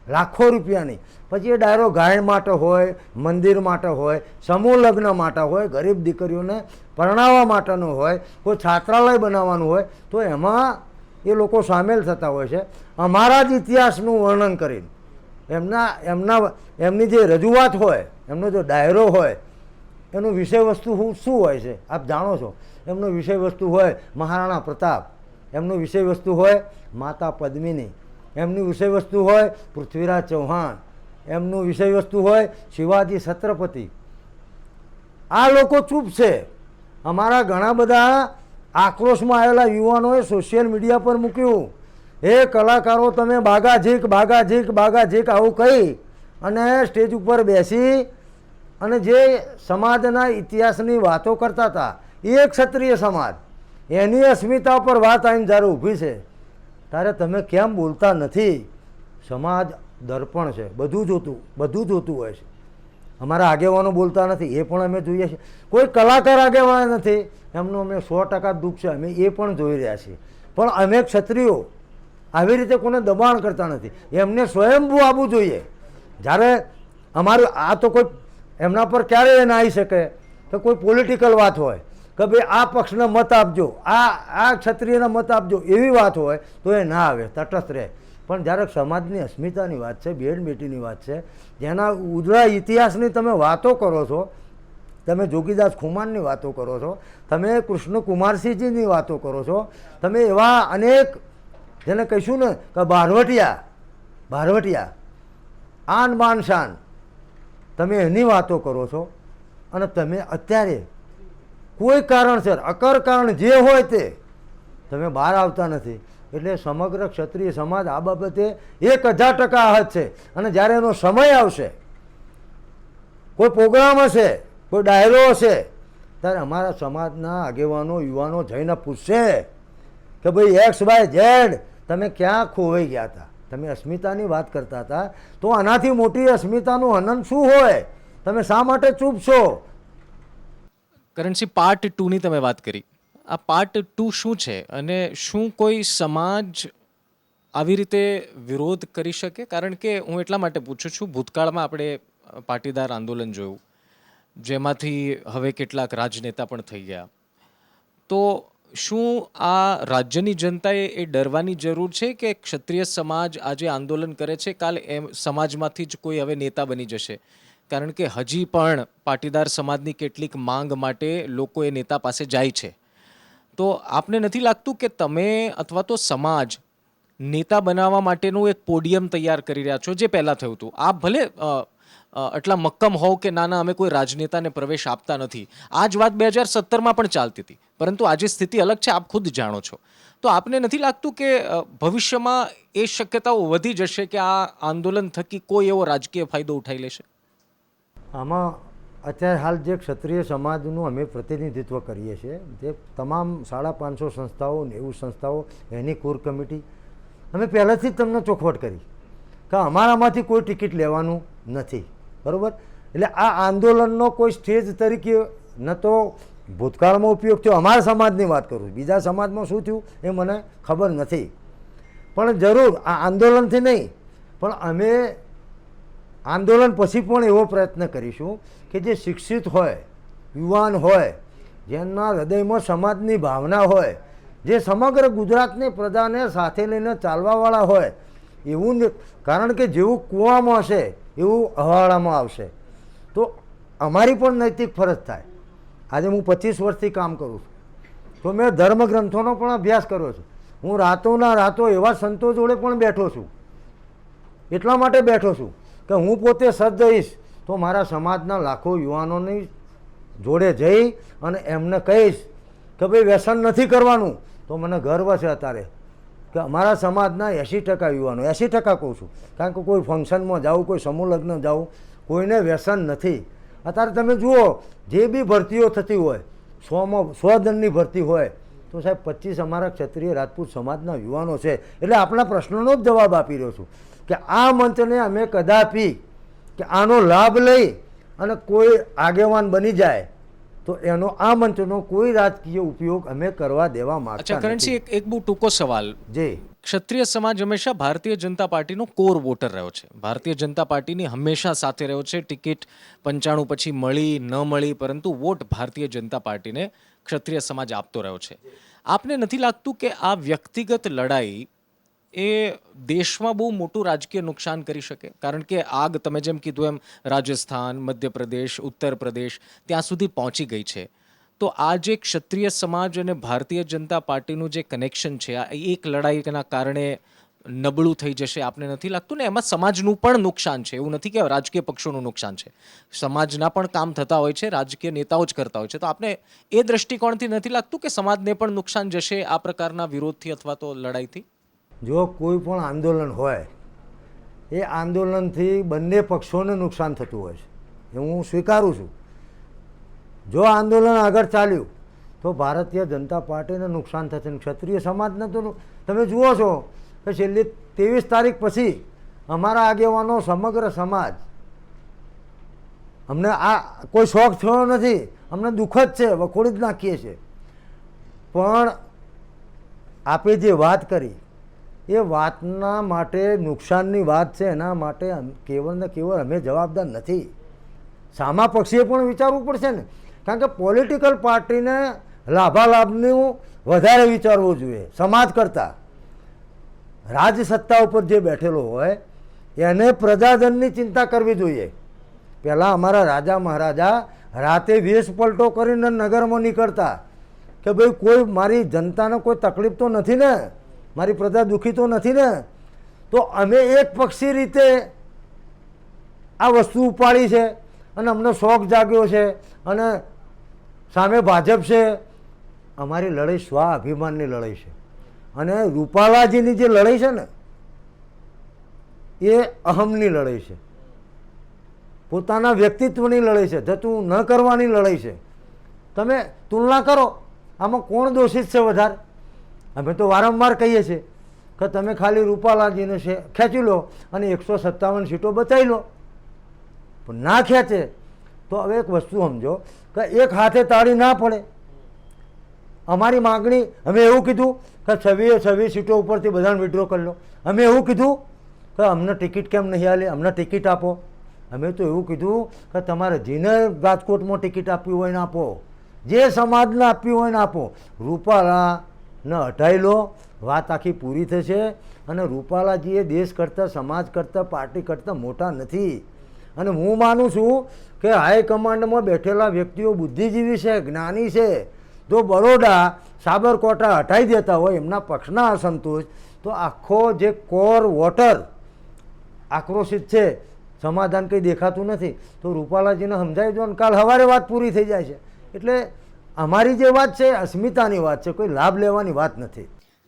લાખો રૂપિયાની. પછી એ ડાયરો ગાયન માટે હોય, મંદિર માટે હોય, સમૂહ લગ્ન માટે હોય, ગરીબ દીકરીઓને પરણાવવા માટેનો હોય, કોઈ છાત્રાલય બનાવવાનું હોય તો એમાં એ લોકો સામેલ થતા હોય છે. અમારા જ ઇતિહાસનું વર્ણન કરીને એમની જે રજૂઆત હોય, એમનો જો ડાયરો હોય, એનું વિષય વસ્તુ શું હોય છે આપ જાણો છો. એમનો વિષય વસ્તુ હોય મહારાણા પ્રતાપ, એમનું વિષય વસ્તુ હોય માતા પદ્મિની, એમની વિષય વસ્તુ હોય પૃથ્વીરાજ ચૌહાણ, એમનું વિષય વસ્તુ હોય શિવાજી છત્રપતિ. આ લોકો ચૂપ છે. અમારા ઘણા બધા આક્રોશમાં આવેલા યુવાનોએ સોશિયલ મીડિયા પર મૂક્યું, એ કલાકારો તમે બાગાજીક બાગાજીક બાગાજીક આવું કહી અને સ્ટેજ ઉપર બેસી અને જે સમાજના ઇતિહાસની વાતો કરતા હતા, એ ક્ષત્રિય સમાજ એની અસ્મિતા પર વાત આવીને જ્યારે ઊભી છે ત્યારે તમે કેમ બોલતા નથી? સમાજ દર્પણ છે, બધું જોતું હોય છે. અમારા આગેવાનો બોલતા નથી એ પણ અમે જોઈએ છીએ. કોઈ કલાકાર આગેવાન નથી, એમનું અમે 100% દુઃખ છે, અમે એ પણ જોઈ રહ્યા છીએ. પણ અમે ક્ષત્રિયો આવી રીતે કોને દબાણ કરતા નથી. એમને સ્વયંભૂ આવવું જોઈએ. જ્યારે અમારું આ તો કોઈ એમના પર ક્યારેય ના આવી શકે કે કોઈ પોલિટિકલ વાત હોય કે ભાઈ આ પક્ષને મત આપજો, આ ક્ષત્રિયને મત આપજો, એવી વાત હોય તો એ ના આવે, તટસ્થ રહે. પણ જ્યારે સમાજની અસ્મિતાની વાત છે, બેન બેટીની વાત છે, જેના ઉજળા ઇતિહાસની તમે વાતો કરો છો, તમે જોગીદાસ ખુમાનની વાતો કરો છો, તમે કૃષ્ણકુમારસિંહજીની વાતો કરો છો, તમે એવા અનેક જેને કહીશું ને કે ભારવટિયા આન બાન શાન, તમે એની વાતો કરો છો. અને તમે અત્યારે કોઈ કારણસર અકર કારણ જે હોય તે તમે બહાર આવતા નથી. એટલે સમગ્ર ક્ષત્રિય સમાજ આ બાબતે 1000% આહત છે. અને જ્યારે એનો સમય આવશે, કોઈ પ્રોગ્રામ હશે, કોઈ ડાયરો હશે, ત્યારે અમારા સમાજના આગેવાનો યુવાનો જઈને પૂછશે કે ભાઈ XYZ તમે ક્યાં ખોવાઈ ગયા હતા? તમે અસ્મિતાની વાત કરતા હતા તો આનાથી મોટી અસ્મિતાનું હનન શું હોય? તમે શા માટે ચૂપ છો? કરણસિંહ, પાર્ટ 2 ની તમે વાત કરી. આ પાર્ટ 2 શું છે અને શું કોઈ સમાજ આવી રીતે વિરોધ કરી શકે? કારણ કે હું એટલા માટે પૂછું છું, ભૂતકાળમાં આપણે પાટીદાર આંદોલન જોયું, જેમાંથી હવે કેટલાક રાજનેતા પણ થઈ ગયા. તો શું આ રાજ્યની જનતાએ એ ડરવાની જરૂર છે કે ક્ષત્રિય સમાજ આજે આંદોલન કરે છે, કાલે એમ સમાજમાંથી જ કોઈ હવે નેતા બની જશે? કારણ કે હજી પણ પાટીદાર સમાજની કેટલીક માંગ માટે લોકો એ નેતા પાસે જાય છે. તો આપને નથી લાગતું કે તમે અથવા તો સમાજ નેતા બનાવવા માટેનું એક પોડિયમ તૈયાર કરી રહ્યા છો, જે પહેલાં થયું હતું? આપ ભલે આટલા મક્કમ હોવ કે ના અમે કોઈ રાજનેતાને પ્રવેશ આપતા નથી, આ જ વાત 2017માં પણ ચાલતી હતી, પરંતુ આજે સ્થિતિ અલગ છે, આપ ખુદ જાણો છો. તો આપને નથી લાગતું કે ભવિષ્યમાં એ શક્યતાઓ વધી જશે કે આ આંદોલન થકી કોઈ એવો રાજકીય ફાયદો ઉઠાઈ લેશે? આમાં અત્યારે હાલ જે ક્ષત્રિય સમાજનું અમે પ્રતિનિધિત્વ કરીએ છીએ, જે તમામ 550 સંસ્થાઓ 90 સંસ્થાઓ, એની કોર કમિટી, અમે પહેલાંથી જ તમને ચોખવટ કરી કે અમારામાંથી કોઈ ટિકિટ લેવાનું નથી, બરાબર? એટલે આ આંદોલનનો કોઈ સ્ટેજ તરીકે ન તો ભૂતકાળમાં ઉપયોગ થયો, અમારા સમાજની વાત કરું, બીજા સમાજમાં શું થયું એ મને ખબર નથી. પણ જરૂર આ આંદોલનથી નહીં, પણ અમે આંદોલન પછી પણ એવો પ્રયત્ન કરીશું કે જે શિક્ષિત હોય, યુવાન હોય, જેમના હૃદયમાં સમાજની ભાવના હોય, જે સમગ્ર ગુજરાતની પ્રજાને સાથે લઈને ચાલવાવાળા હોય, એવું કારણ કે જેવું કૂવામાં હશે એવું અહાળામાં આવશે. તો અમારી પણ નૈતિક ફરજ થાય. આજે હું 25 વર્ષથી કામ કરું છું, તો મેં ધર્મગ્રંથોનો પણ અભ્યાસ કર્યો છે. હું રાતોના રાતો એવા સંતો જોડે પણ બેઠો છું. એટલા માટે બેઠો છું કે હું પોતે સજ્જઈશ તો મારા સમાજના લાખો યુવાનોની જોડે જઈ અને એમને કહીશ કે ભાઈ વ્યસન નથી કરવાનું. તો મને ગર્વ છે અત્યારે કે અમારા સમાજના 80% યુવાનો, 80% કહું છું, કારણ કે કોઈ ફંક્શનમાં જાઉં, કોઈ સમૂહ લગ્ન જાઉં, કોઈને વ્યસન નથી. અત્યારે તમે જુઓ જે બી ભરતીઓ થતી હોય, 100 જણની ભરતી હોય તો સાહેબ 25 અમારા ક્ષત્રિય રાજપૂત સમાજના યુવાનો છે. એટલે આપણા પ્રશ્નોનો જ જવાબ આપી રહ્યો છું કે આ મંચને અમે કદાપી કે આનો લાભ લઈ અને કોઈ આગેવાન બની જાય તો એનો આ મંચનો કોઈ રાજકીય ઉપયોગ અમે કરવા દેવા અચ્છા માંગતા કરણસિંહ, નથી. એક બહુ ટૂંકો સવાલ. જી ક્ષત્રિય સમાજ હંમેશા ભારતીય જનતા પાર્ટીનો કોર વોટર રહ્યો છે. ભારતીય જનતા પાર્ટીની હંમેશા સાથે રહ્યો છે. ટિકિટ 95 પછી મળી ન મળી, પરંતુ વોટ ભારતીય જનતા પાર્ટીને ક્ષત્રિય સમાજ આપતો રહ્યો છે. આપને નથી લાગતું કે આ વ્યક્તિગત લડાઈ એ દેશમાં બહુ મોટું રાજકીય નુકસાન કરી શકે? કારણ કે આગ તમે જેમ કીધું એમ રાજસ્થાન, મધ્યપ્રદેશ, ઉત્તર પ્રદેશ ત્યાં સુધી પહોંચી ગઈ છે. તો આ જે ક્ષત્રિય સમાજ અને ભારતીય જનતા પાર્ટીનું જે કનેક્શન છે, આ એક લડાઈના કારણે નબળું થઈ જશે, આપને નથી લાગતું ને? એમાં સમાજનું પણ નુકસાન છે, એવું નથી કે રાજકીય પક્ષોનું નુકસાન છે. સમાજના પણ કામ થતા હોય છે, રાજકીય નેતાઓ જ કરતા હોય છે. તો આપને એ દ્રષ્ટિકોણથી નથી લાગતું કે સમાજને પણ નુકસાન જશે આ પ્રકારના વિરોધથી અથવા તો લડાઈથી? જો કોઈ પણ આંદોલન હોય એ આંદોલનથી બંને પક્ષોને નુકસાન થતું હોય છે, એ હું સ્વીકારું છું. જો આંદોલન આગળ ચાલ્યું તો ભારતીય જનતા પાર્ટીને નુકસાન થશે ને ક્ષત્રિય સમાજને તો તમે જુઓ છો કે છેલ્લી 23 તારીખ પછી અમારા આગેવાનો સમગ્ર સમાજ, અમને આ કોઈ શોખ થયો નથી, અમને દુઃખ જ છે, વખોડી જ નાખીએ છીએ. પણ આપે જે વાત કરી એ વાતના માટે નુકસાનની વાત છે, એના માટે કેવળ ને કેવળ અમે જવાબદાર નથી. સામા પક્ષીએ પણ વિચારવું પડશે ને, કારણ કે પોલિટિકલ પાર્ટીને લાભાલાભનું વધારે વિચારવું જોઈએ સમાજ કરતાં. રાજસત્તા ઉપર જે બેઠેલો હોય એને પ્રજાજનની ચિંતા કરવી જોઈએ. પહેલાં અમારા રાજા મહારાજા રાતે વેશ પલટો કરીને નગરમાં નીકળતા કે ભાઈ કોઈ મારી જનતાને કોઈ તકલીફ તો નથી ને, મારી પ્રજા દુઃખી તો નથી ને. તો અમે એક પક્ષી રીતે આ વસ્તુ ઉપાડી છે અને અમને શોખ જાગ્યો છે અને સામે ભાજપ છે. અમારી લડાઈ સ્વાભિમાનની લડાઈ છે અને રૂપાલાજીની જે લડાઈ છે ને એ અહમની લડાઈ છે, પોતાના વ્યક્તિત્વની લડાઈ છે, જતું ન કરવાની લડાઈ છે. તમે તુલના કરો, આમાં કોણ દોષિત છે વધારે? અમે તો વારંવાર કહીએ છીએ કે તમે ખાલી રૂપાલાજીને ખેંચી લો અને 157 સીટો બચાવી લો, પણ ના ખેંચે તો હવે એક વસ્તુ સમજો કે એક હાથે તાળી ના પડે. અમારી માગણી, અમે એવું કીધું કે 26 સીટો ઉપરથી બધાને વિડ્રો કરી લો. અમે એવું કીધું કે અમને ટિકિટ કેમ નહીં આલે, અમને ટિકિટ આપો. અમે તો એવું કીધું કે તમારે જેને રાજકોટમાં ટિકિટ આપવી હોય ને આપો, જે સમાજને આપવી હોય ને આપો. રૂપાલાને હટાવી લો, વાત આખી પૂરી થશે. અને રૂપાલાજીએ દેશ કરતાં, સમાજ કરતાં, પાર્ટી કરતાં મોટા નથી. અને હું માનું છું કે હાઈકમાન્ડમાં બેઠેલા વ્યક્તિઓ બુદ્ધિજીવી છે, જ્ઞાની છે. જો બરોડા, સાબરકોટા હટાવી દેતા હોય એમના પક્ષના અસંતોષ, તો આખો જે કોર વોટર આક્રોશિત છે, સમાધાન કંઈ દેખાતું નથી. તો રૂપાલાજીને સમજાવી દો ને કાલ સવારે વાત પૂરી થઈ જાય છે. એટલે અમારી જે વાત છે અસ્મિતાની વાત છે, કોઈ લાભ લેવાની વાત નથી.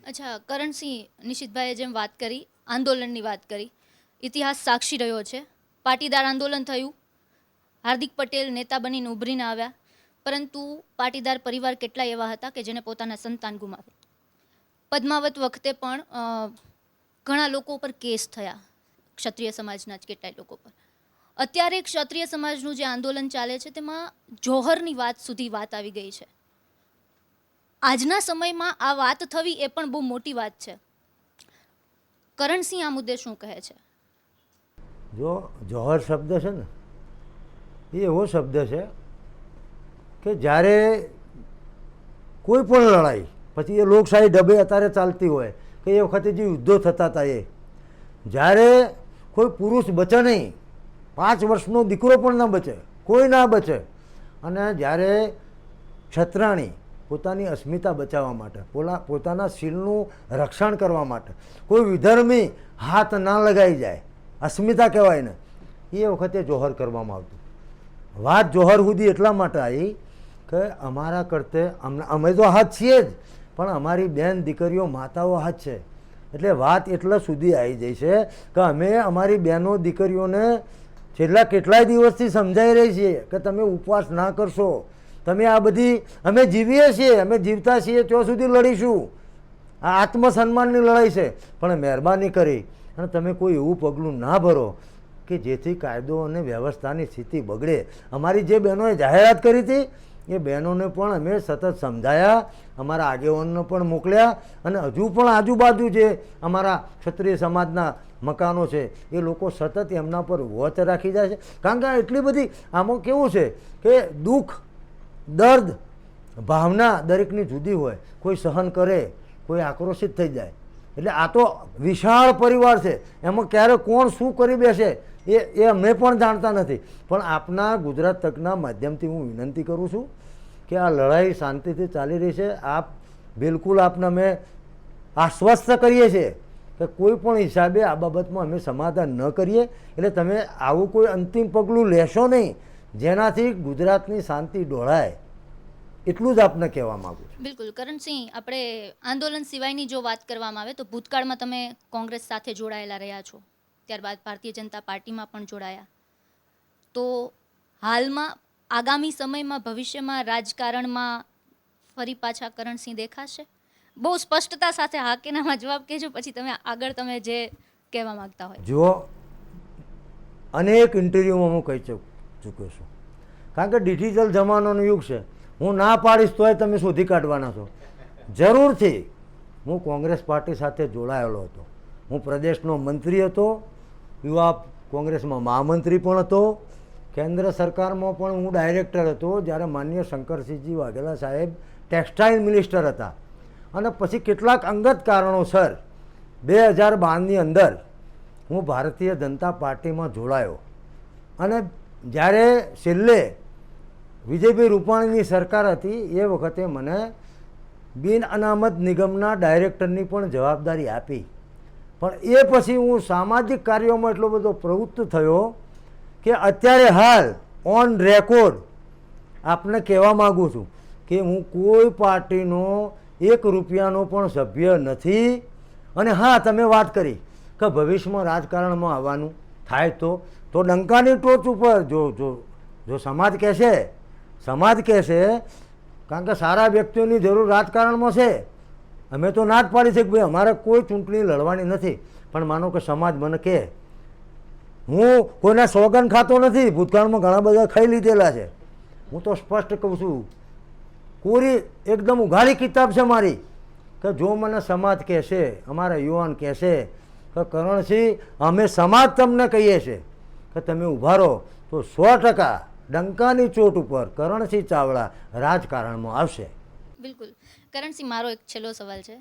અચ્છા કરણસિંહ, નિશિતભાઈએ જેમ વાત કરી, આંદોલનની વાત કરી, ઇતિહાસ સાક્ષી રહ્યો છે. પાટીદાર આંદોલન થયું, હાર્દિક પટેલ નેતા બનીને ઉભરીને આવ્યા, પરંતુ પાટીદાર પરિવાર કેટલા એવા હતા કે જેને પોતાના સંતાન ગુમાવ્યા. પદ્માવત વખતે પણ ઘણા લોકો પર કેસ થયા, ક્ષત્રિય સમાજના જ કેટલાય લોકો પર. અત્યારે ક્ષત્રિય સમાજનું જે આંદોલન ચાલે છે તેમાં જોહરની વાત સુધી વાત આવી ગઈ છે. આજના સમયમાં આ વાત થવી એ પણ બહુ મોટી વાત છે. કરણસિંહ આ મુદ્દે શું કહે છે? જો જોહર શબ્દ છે ને એ એવો શબ્દ છે કે જ્યારે કોઈ પણ લડાઈ, પછી એ લોકશાહી ઢબે અત્યારે ચાલતી હોય કે એ વખતે જે યુદ્ધો થતા હતા, એ જ્યારે કોઈ પુરુષ બચે નહીં, 5 વર્ષનો દીકરો પણ ન બચે, કોઈ ના બચે. અને જ્યારે ક્ષત્રાણી પોતાની અસ્મિતા બચાવવા માટે, પોતાના શીલનું રક્ષણ કરવા માટે કોઈ વિધર્મી હાથ ના લગાઈ જાય, અસ્મિતા કહેવાય ને, એ વખતે જોહર કરવામાં આવતું. વાત જોહર સુધી એટલા માટે આવી કે અમારા કરતે અમે તો હાથ છીએ જ, પણ અમારી બેન દીકરીઓ માતાઓ હાથ છે. એટલે વાત એટલા સુધી આવી જાય છે કે અમે અમારી બહેનો દીકરીઓને છેલ્લા કેટલાય દિવસથી સમજાઈ રહી છીએ કે તમે ઉપવાસ ના કરશો, તમે આ બધી અમે જીવીએ છીએ, અમે જીવતા છીએ ત્યાં સુધી લડીશું. આ આત્મસન્માનની લડાઈ છે. પણ મહેરબાની કરી અને તમે કોઈ એવું પગલું ના ભરો કે જેથી કાયદો અને વ્યવસ્થાની સ્થિતિ બગડે. અમારી જે બહેનોએ જાહેરાત કરી હતી એ બહેનોને પણ અમે સતત સમજાયા, અમારા આગેવાનોને પણ મોકલ્યા અને હજુ પણ આજુબાજુ જે અમારા ક્ષત્રિય સમાજના મકાનો છે એ લોકો સતત એમના પર વોચ રાખી જાય છે. કારણ કે આ એટલી બધી આમાં કેવું છે કે દુઃખ, દર્દ, ભાવના દરેકની જુદી હોય. કોઈ સહન કરે, કોઈ આક્રોશિત થઈ જાય. એટલે આ તો વિશાળ પરિવાર છે, એમાં ક્યારે કોણ શું કરી બેસે એ અમે પણ જાણતા નથી. પણ આપના ગુજરાત તકના માધ્યમથી હું વિનંતી કરું છું કે આ લડાઈ શાંતિથી ચાલી રહી છે. આપ બિલકુલ આપને અમે આશ્વસ્ત કરીએ છીએ કે કોઈ પણ હિસાબે આ બાબતમાં અમે સમાધાન ન કરીએ. એટલે તમે આવું કોઈ અંતિમ પગલું લેશો નહીં જેનાથી ગુજરાતની શાંતિ ડોળાય. એટલું જ આપને કહેવા માગું છું. બિલકુલ કરણસિંહ, આપણે આંદોલન સિવાયની જો વાત કરવામાં આવે તો ભૂતકાળમાં તમે કોંગ્રેસ સાથે જોડાયેલા રહ્યા છો, ત્યારબાદ ભારતીય જનતા પાર્ટીમાં પણ જોડાયા. તો હાલમાં આગામી સમયમાં ભવિષ્યમાં રાજકારણમાં ફરી પાછા કરણસિંહ દેખાશે? બહુ સ્પષ્ટતા સાથે હા કે નામાં જવાબ કહેજો, પછી તમે આગળ તમે જે કહેવા માંગતા હોય. જો અનેક ઇન્ટરવ્યૂમાં હું કહી ચૂક્યો છું, કારણ કે ડિજિટલ જમાનાનો યુગ છે. હું ના પાડીશ તોય તમે શોધી કાઢવાના છો. જરૂરથી હું કોંગ્રેસ પાર્ટી સાથે જોડાયેલો હતો. હું પ્રદેશનો મંત્રી હતો, યુવા કોંગ્રેસમાં મહામંત્રી પણ હતો, કેન્દ્ર સરકારમાં પણ હું ડાયરેક્ટર હતો જ્યારે માનનીય શંકરસિંહજી વાઘેલા સાહેબ ટેક્સટાઇલ મિનિસ્ટર હતા. અને પછી કેટલાક અંગત કારણોસર 2012ની અંદર હું ભારતીય જનતા પાર્ટીમાં જોડાયો. અને જ્યારે છેલ્લે વિજયભાઈ રૂપાણીની સરકાર હતી એ વખતે મને બિન અનામત નિગમના ડાયરેક્ટરની પણ જવાબદારી આપી. પણ એ પછી હું સામાજિક કાર્યોમાં એટલો બધો પ્રવૃત્ત થયો કે અત્યારે હાલ ઓન રેકોર્ડ આપને કહેવા માગું છું કે હું કોઈ પાર્ટીનો 1 રૂપિયાનો પણ સભ્ય નથી. અને હા, તમે વાત કરી કે ભવિષ્યમાં રાજકારણમાં આવવાનું થાય તો ડંકાની ટોચ ઉપર જો સમાજ કહેશે, કારણ કે સારા વ્યક્તિઓની જરૂર રાજકારણમાં છે. અમે તો ના જ પાડી છે કે ભાઈ અમારે કોઈ ચૂંટણી લડવાની નથી. પણ માનો કે સમાજ મને કહે, હું કોઈના સોગન ખાતો નથી, ભૂતકાળમાં ઘણા બધા ખાઈ લીધેલા છે. હું તો સ્પષ્ટ કહું છું, કોરી એકદમ ઉઘાડી કિતાબ છે મારી, કે જો મને સમાજ કહેશે, અમારા યુવાન કહેશે કે કરણસિંહ અમે સમાજ તમને કહીએ છીએ કે તમે ઊભા રહો, તો 100% ડંકાની ચોટ ઉપર કરણસિંહ ચાવડા રાજકારણમાં આવશે. બિલકુલ. કરણસિંહ, મારો એક છેલ્લો સવાલ છે.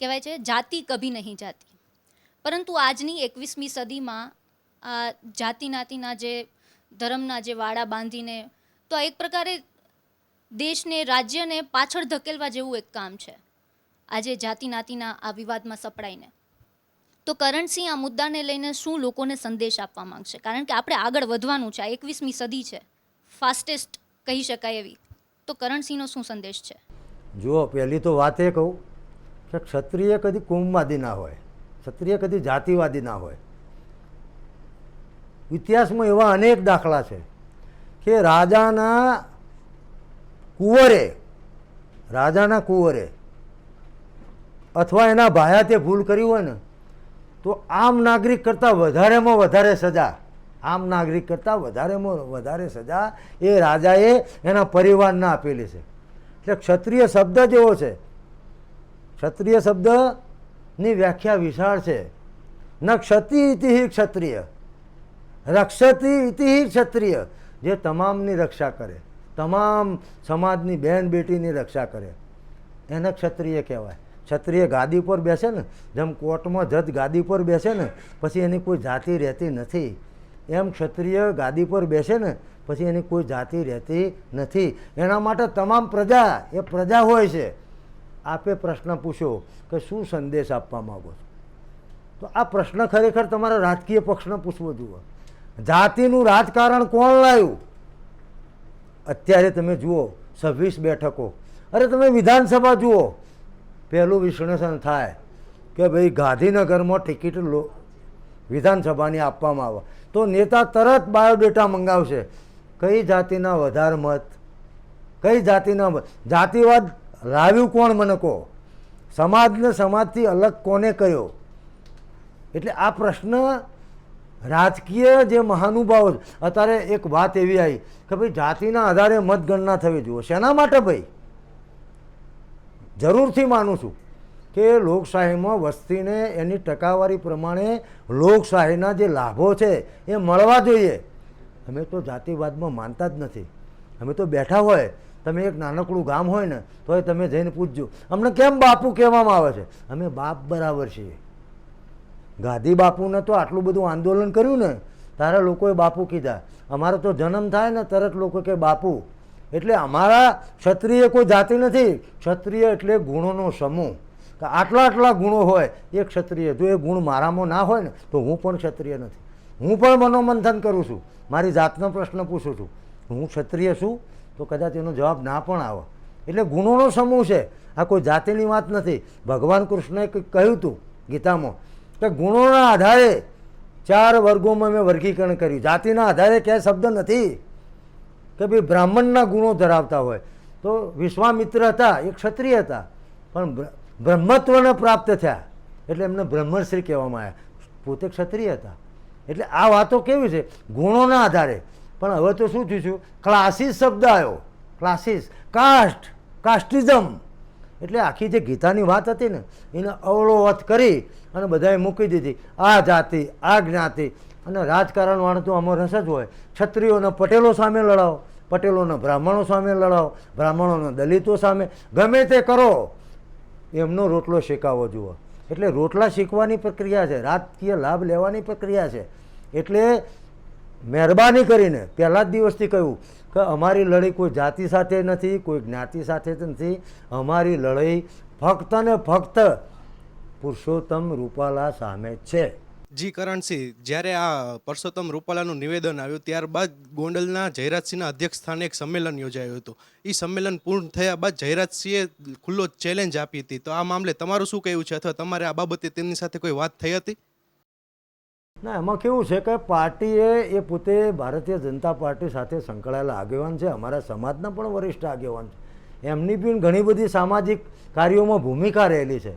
કહેવાય છે જાતિ કભી નહીં જાતી, પરંતુ આજની 21મી સદીમાં આ જાતિ નાતિના જે ધર્મના જે વાડા બાંધીને તો આ એક પ્રકારે દેશને, રાજ્યને પાછળ ધકેલવા જેવું એક કામ છે આજે જાતિ નાતિના આ વિવાદમાં સપડાઈને. તો કરણસિંહ આ મુદ્દાને લઈને શું લોકોને સંદેશ આપવા માંગશે? કારણ કે આપણે આગળ વધવાનું છે, આ 21મી સદી છે, ફાસ્ટેસ્ટ કહી શકાય એવી. તો કરણસિંહનો શું સંદેશ છે? જુઓ, પહેલી તો વાત એ કહું કે ક્ષત્રિય કદી કોમવાદી ના હોય, ક્ષત્રિય કદી જાતિવાદી ના હોય. ઇતિહાસમાં એવા અનેક દાખલા છે કે રાજાના કુંવરે અથવા એના ભાયાતે ભૂલ કરી હોય ને તો આમ નાગરિક કરતાં વધારેમાં વધારે સજા એ રાજાએ એના પરિવારને આપેલી છે. એટલે ક્ષત્રિય શબ્દ જેવો છે, ક્ષત્રિય શબ્દની વ્યાખ્યા વિશાળ છે. ન ક્ષતિ ઇતિ ક્ષત્રિય, રક્ષતિ ઇતિ ક્ષત્રિય, જે તમામની રક્ષા કરે, તમામ સમાજની બહેન બેટીની રક્ષા કરે, એને ક્ષત્રિય કહેવાય. ક્ષત્રિય ગાદી પર બેસે ને, જેમ કોર્ટમાં જજ ગાદી પર બેસે ને પછી એની કોઈ જાતિ રહેતી નથી, એમ ક્ષત્રિય ગાદી પર બેસે ને પછી એની કોઈ જાતિ રહેતી નથી. એના માટે તમામ પ્રજા એ પ્રજા હોય છે. આપે પ્રશ્ન પૂછ્યો કે શું સંદેશ આપવા માગો છો, તો આ પ્રશ્ન ખરેખર તમારા રાજકીય પક્ષને પૂછવો જોઈએ. જાતિનું રાજકારણ કોણ લાવ્યું? અત્યારે તમે જુઓ 26 બેઠકો, અરે તમે વિધાનસભા જુઓ, પહેલું વિશ્લેષણ થાય કે ભાઈ ગાંધીનગરમાં ટિકિટ વિધાનસભાની આપવામાં આવે તો નેતા તરત બાયોડેટા મંગાવશે, કઈ જાતિના વધારે મત, કઈ જાતિના જાતિવાદ લાવ્યું કોણ મને કહો? સમાજને સમાજથી અલગ કોને કર્યો? એટલે આ પ્રશ્ન રાજકીય જે મહાનુભાવો અત્યારે એક વાત એવી આવી કે ભાઈ જાતિના આધારે મતગણના થવી જોઈએ. શેના માટે ભાઈ? જરૂરથી માનું છું કે લોકશાહીમાં વસ્તીને એની ટકાવારી પ્રમાણે લોકશાહીના જે લાભો છે એ મળવા જોઈએ. અમે તો જાતિવાદમાં માનતા જ નથી. અમે તો બેઠા હોય, તમે એક નાનકડું ગામ હોય ને તોય તમે જઈને પૂછજો અમને કેમ બાપુ કહેવામાં આવે છે. અમે બાપ બરાબર છીએ. ગાંધી બાપુને તો આટલું બધું આંદોલન કર્યું ને તારે લોકોએ બાપુ કીધા. અમારો તો જન્મ થાય ને તરત લોકો કે બાપુ. એટલે અમારા ક્ષત્રિય કોઈ જાતિ નથી. ક્ષત્રિય એટલે ગુણોનો સમૂહ. કે આટલા આટલા ગુણો હોય એ ક્ષત્રિય. જો એ ગુણ મારામાં ના હોય ને તો હું પણ ક્ષત્રિય નથી. હું પણ મનોમંથન કરું છું, મારી જાતનો પ્રશ્ન પૂછું છું, હું ક્ષત્રિય છું? તો કદાચ એનો જવાબ ના પણ આવે. એટલે ગુણોનો સમૂહ છે, આ કોઈ જાતિની વાત નથી. ભગવાન કૃષ્ણએ કંઈક કહ્યું હતું ગીતામાં કે ગુણોના આધારે 4 વર્ગોમાં મેં વર્ગીકરણ કર્યું. જાતિના આધારે ક્યાંય શબ્દ નથી કે ભાઈ બ્રાહ્મણના ગુણો ધરાવતા હોય તો વિશ્વામિત્ર હતા, એ ક્ષત્રિય હતા, પણ બ્રહ્મત્વને પ્રાપ્ત થયા એટલે એમને બ્રહ્મર્ષિ કહેવામાં આવ્યા. પોતે ક્ષત્રિય હતા. એટલે આ વાતો કેવી છે? ગુણોના આધારે. પણ હવે તો શું થયું? ક્લાસીસ શબ્દ આવ્યો. Classes, caste, casteism. એટલે આખી જે ગીતાની વાત હતી ને એને અવળોવત કરી અને બધાએ મૂકી દીધી. આ જાતિ, આ જ્ઞાતિ. અને રાજકારણવાળા તો આમાં રસ જ હોય. ક્ષત્રિયોને પટેલો સામે લડાવો, પટેલોને બ્રાહ્મણો સામે લડાવો, બ્રાહ્મણોને દલિતો સામે, ગમે તે કરો, એમનો રોટલો શેકાવો જુઓ. એટલે રોટલા શીખવાની પ્રક્રિયા છે, રાજકીય લાભ લેવાની પ્રક્રિયા છે. એટલે મહેરબાની કરીને પહેલા જ દિવસથી કહ્યું કે અમારી લડાઈ કોઈ જાતિ સાથે નથી, કોઈ જ્ઞાતિ સાથે નથી. અમારી લડાઈ ફક્ત ને ફક્ત પુરુષોત્તમ રૂપાલા સામે છે. જી કરણસિંહ, જ્યારે આ પરસોત્તમ રૂપાલાનું નિવેદન આવ્યું ત્યારબાદ ગોંડલના જયરાજસિંહના અધ્યક્ષ સ્થાને એક સંમેલન યોજાયું હતું. એ સંમેલન પૂર્ણ થયા બાદ જયરાજસિંહે ખુલ્લો ચેલેન્જ આપી હતી. તો આ મામલે તમારું શું કહેવું છે, અથવા તમારે આ બાબતે તેમની સાથે કોઈ વાત થઈ હતી? ના, એમાં કેવું છે કે પાર્ટીએ એ પોતે ભારતીય જનતા પાર્ટી સાથે સંકળાયેલા આગેવાન છે. અમારા સમાજના પણ વરિષ્ઠ આગેવાન છે. એમની પણ ઘણી બધી સામાજિક કાર્યોમાં ભૂમિકા રહેલી છે.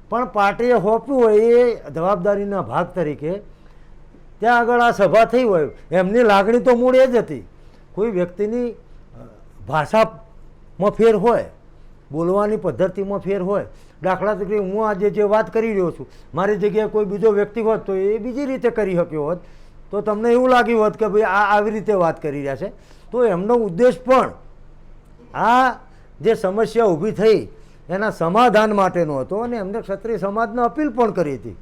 પણ પાર્ટીએ સોંપ્યું હોય એ જવાબદારીના ભાગ તરીકે ત્યાં આગળ આ સભા થઈ હોય, એમની લાગણી તો મૂળ એ જ હતી. કોઈ વ્યક્તિની ભાષામાં ફેર હોય, બોલવાની પદ્ધતિમાં ફેર હોય. દાખલા તરીકે હું આજે જે વાત કરી રહ્યો છું, મારી જગ્યાએ કોઈ બીજો વ્યક્તિ હોત તો એ બીજી રીતે કરી શક્યો હોત, તો તમને એવું લાગ્યું હોત કે ભાઈ આ આવી રીતે વાત કરી રહ્યા છે. તો એમનો ઉદ્દેશ પણ આ જે સમસ્યા ઊભી થઈ એના સમાધાન માટેનો હતો અને એમને ક્ષત્રિય સમાજને અપીલ પણ કરી હતી.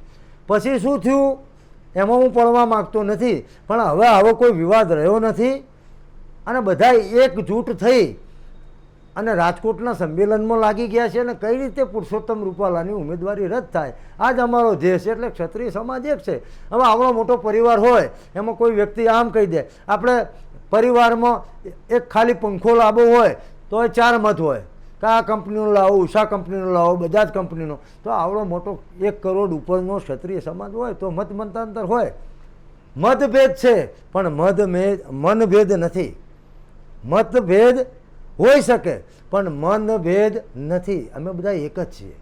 પછી શું થયું એમાં હું પડવા માગતો નથી, પણ હવે આવો કોઈ વિવાદ રહ્યો નથી અને બધા એકજૂટ થઈ અને રાજકોટના સંમેલનમાં લાગી ગયા છે. અને કઈ રીતે પુરુષોત્તમ રૂપાલાની ઉમેદવારી રદ થાય આ જ અમારો ધ્યેય છે. એટલે ક્ષત્રિય સમાજ એક છે. હવે આવડો મોટો પરિવાર હોય એમાં કોઈ વ્યક્તિ આમ કહી દે, આપણે પરિવારમાં એક ખાલી પંખો લાવવો હોય તો એ 4 મત હોય કે આ કંપનીનો લાવો, ઉષા કંપનીનો લાવો, બજાજ કંપનીનો. તો આવડો મોટો 1 કરોડ ઉપરનો ક્ષત્રિય સમાજ હોય તો મત મતાંતર હોય. મતભેદ છે પણ મનભેદ નથી. મતભેદ હોઈ શકે પણ મનભેદ નથી. અમે બધા એક જ છીએ.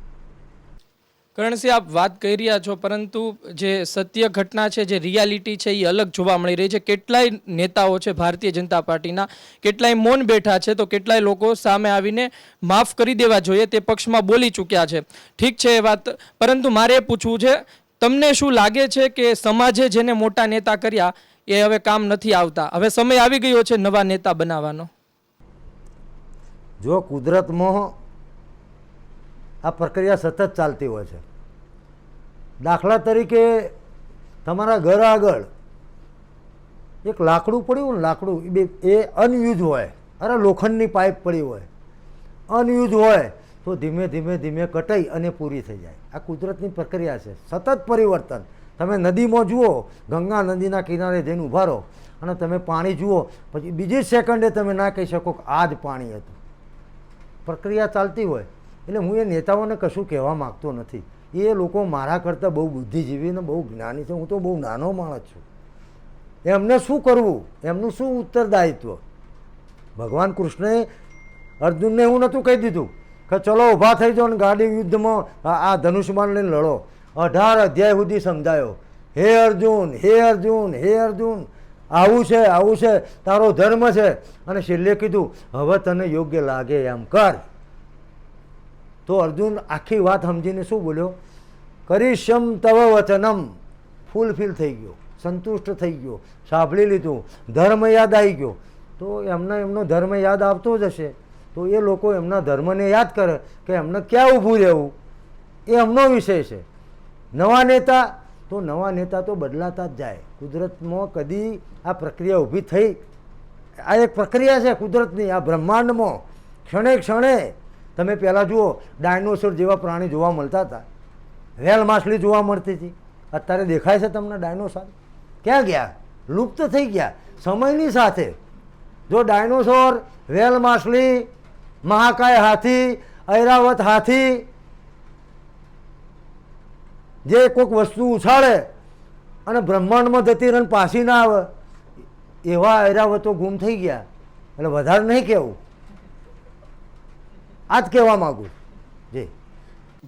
કરણસિંહ, આપ વાત કરી રહ્યા છો, પરંતુ જે સત્ય ઘટના છે, જે રિયાલિટી છે, એ અલગ જોવા મળી રહી છે. કેટલાય નેતાઓ છે ભારતીય જનતા પાર્ટીના, કેટલાય મૌન બેઠા છે, તો કેટલાય લોકો સામે આવીને માફ કરી દેવા જોઈએ તે પક્ષમાં બોલી ચૂક્યા છે. ઠીક છે એ વાત, પરંતુ મારે એ પૂછવું છે, તમને શું લાગે છે કે સમાજે જેને મોટા નેતા કર્યા એ હવે કામ નથી આવતા? હવે સમય આવી ગયો છે નવા નેતા બનાવવાનો? જો કુદરતમાં આ પ્રક્રિયા સતત ચાલતી હોય છે. દાખલા તરીકે તમારા ઘર આગળ એક લાકડું પડ્યું ને, લાકડું એ અનયુઝ હોય, અરે લોખંડની પાઇપ પડી હોય, અનયુઝ હોય તો ધીમે ધીમે ધીમે કટાઈ અને પૂરી થઈ જાય. આ કુદરતની પ્રક્રિયા છે, સતત પરિવર્તન. તમે નદીમાં જુઓ, ગંગા નદીના કિનારે જઈને ઊભા રહો અને તમે પાણી જુઓ, પછી બીજી સેકન્ડે તમે ના કહી શકો કે આ જ પાણી હતું. પ્રક્રિયા ચાલતી હોય. એટલે હું એ નેતાઓને કશું કહેવા માગતો નથી. એ લોકો મારા કરતાં બહુ બુદ્ધિજીવી ને બહુ જ્ઞાની છે. હું તો બહુ નાનો માણસ છું. એમને શું કરવું, એમનું શું ઉત્તરદાયિત્વ? ભગવાન કૃષ્ણએ અર્જુનને એવું નહોતું કહી દીધું કે ચલો ઊભા થઈ જાઓ ને ગાડી યુદ્ધમાં આ ધનુષ્યબાણ લઈને લડો. 18 અધ્યાય સુધી સમજાયો, હે અર્જુન, હે અર્જુન, હે અર્જુન, આવું છે, તારો ધર્મ છે. અને છેલ્લે કીધું હવે તને યોગ્ય લાગે એમ કર. તો અર્જુન આખી વાત સમજીને શું બોલ્યો? કરીશમ તવ વચનમ. ફૂલફિલ થઈ ગયો, સંતુષ્ટ થઈ ગયો, સાંભળી લીધું, ધર્મ યાદ આવી ગયો. તો એમનો ધર્મ યાદ આવતો જ હશે. તો એ લોકો એમના ધર્મને યાદ કરે કે એમને ક્યાં ઊભું રહેવું, એ એમનો વિષય છે. નવા નેતા તો બદલાતા જ જાય. કુદરતમાં કદી આ પ્રક્રિયા ઊભી થઈ, આ એક પ્રક્રિયા છે કુદરતની. આ બ્રહ્માંડમાં ક્ષણે ક્ષણે તમે પહેલાં જુઓ, ડાયનોસોર જેવા પ્રાણી જોવા મળતા હતા, વેલ માછલી જોવા મળતી હતી. અત્યારે દેખાય છે તમને ડાયનોસોર? ક્યાં ગયા? લુપ્ત થઈ ગયા સમયની સાથે. જો ડાયનોસોર, વેલ માછલી, મહાકાય હાથી, ઐરાવત હાથી, જે કોઈક વસ્તુ ઉછાળે અને બ્રહ્માંડમાં જતી રહીને પાછી ના આવે, એવા ઐરાવતો ગુમ થઈ ગયા. એટલે વધારે નહીં કહેવું, આ જ કહેવા માગું. જી,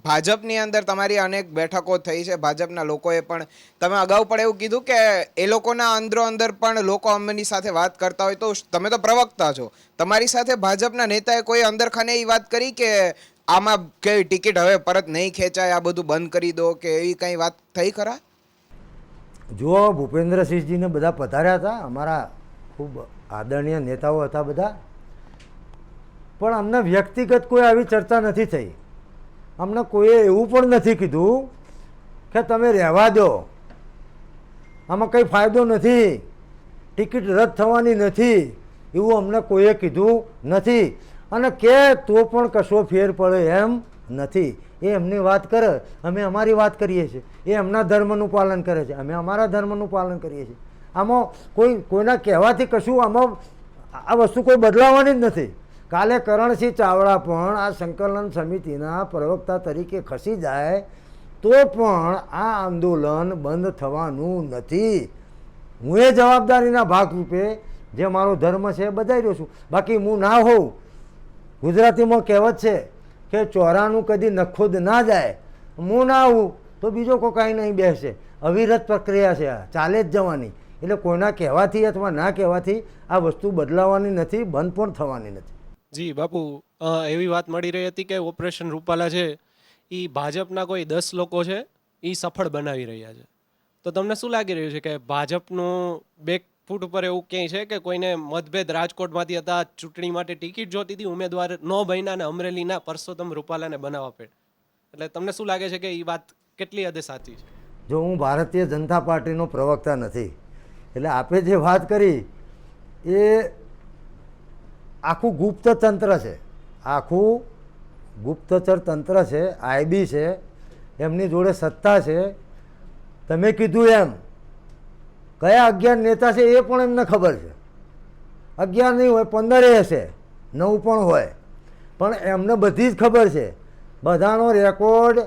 ભાજપની અંદર તમારી અનેક બેઠકો થઈ છે, ભાજપના લોકોએ પણ, તમે અગાઉ પણ એવું કીધું કે એ લોકોના અંદર પણ લોકો અમની સાથે વાત કરતા હોય, તો તમે તો પ્રવક્તા છો, તમારી સાથે ભાજપના નેતાએ કોઈ અંદરખાને એ વાત કરી કે આમાં કે ટિકિટ હવે પરત નહીં ખેંચાય, આ બધું બંધ કરી દો, કે એવી કંઈ વાત થઈ ખરા? જુઓ, ભૂપેન્દ્રસિંહજીને બધા પધાર્યા હતા, અમારા ખૂબ આદરણીય નેતાઓ હતા બધા, પણ અમને વ્યક્તિગત કોઈ આવી ચર્ચા નથી થઈ. અમને કોઈએ એવું પણ નથી કીધું કે તમે રહેવા દો, આમાં કંઈ ફાયદો નથી, ટિકિટ રદ થવાની નથી, એવું અમને કોઈએ કીધું નથી. અને કે તો પણ કશો ફેર પડે એમ નથી. એ એમની વાત કરે, અમે અમારી વાત કરીએ છીએ. એ એમના ધર્મનું પાલન કરે છે, અમે અમારા ધર્મનું પાલન કરીએ છીએ. આમાં કોઈના કહેવાથી કશું, આમાં આ વસ્તુ કોઈ બદલાવાની જ નથી. કાલે કરણસિંહ ચાવડા પણ આ સંકલન સમિતિના પ્રવક્તા તરીકે ખસી જાય તો પણ આ આંદોલન બંધ થવાનું નથી. હું એ જવાબદારીના ભાગરૂપે જે મારો ધર્મ છે એ બધાઈ રહ્યો છું. બાકી હું ના હોઉં, ગુજરાતીમાં કહેવત છે કે ચોરાનું કદી નખોદ ના જાય, હું ના આવું તો બીજો કોઈ કાંઈ નહીં બેસે. અવિરત પ્રક્રિયા છે, આ ચાલે જ જવાની. એટલે કોઈના કહેવાથી અથવા ના કહેવાથી આ વસ્તુ બદલાવાની નથી, બંધ પણ થવાની નથી. જી બાપુ, એવી વાત મળી રહી હતી કે ઓપરેશન રૂપાલા છે એ ભાજપના કોઈ 10 લોકો છે એ સફળ બનાવી રહ્યા છે. તો તમને શું લાગી રહ્યું છે કે ભાજપનું બેક ફૂટ ઉપર એવું ક્યાંય છે કે કોઈને મતભેદ રાજકોટમાંથી હતા, ચૂંટણી માટે ટિકિટ જોતી હતી, ઉમેદવાર ન બન્યા ને અમરેલીના પરસોત્તમ રૂપાલાને બનાવવા પડે? એટલે તમને શું લાગે છે કે એ વાત કેટલી હદે સાચી છે? જો હું ભારતીય જનતા પાર્ટીનો પ્રવક્તા નથી, એટલે આપે જે વાત કરી એ આખું ગુપ્તતંત્ર છે, આખું ગુપ્તચર તંત્ર છે, આઈબી છે, એમની જોડે સત્તા છે. તમે કીધું એમ કયા 11 નેતા છે એ પણ એમને ખબર છે. 11 નહીં હોય, 15 હશે, 9 પણ હોય, પણ એમને બધી જ ખબર છે. બધાનો રેકોર્ડ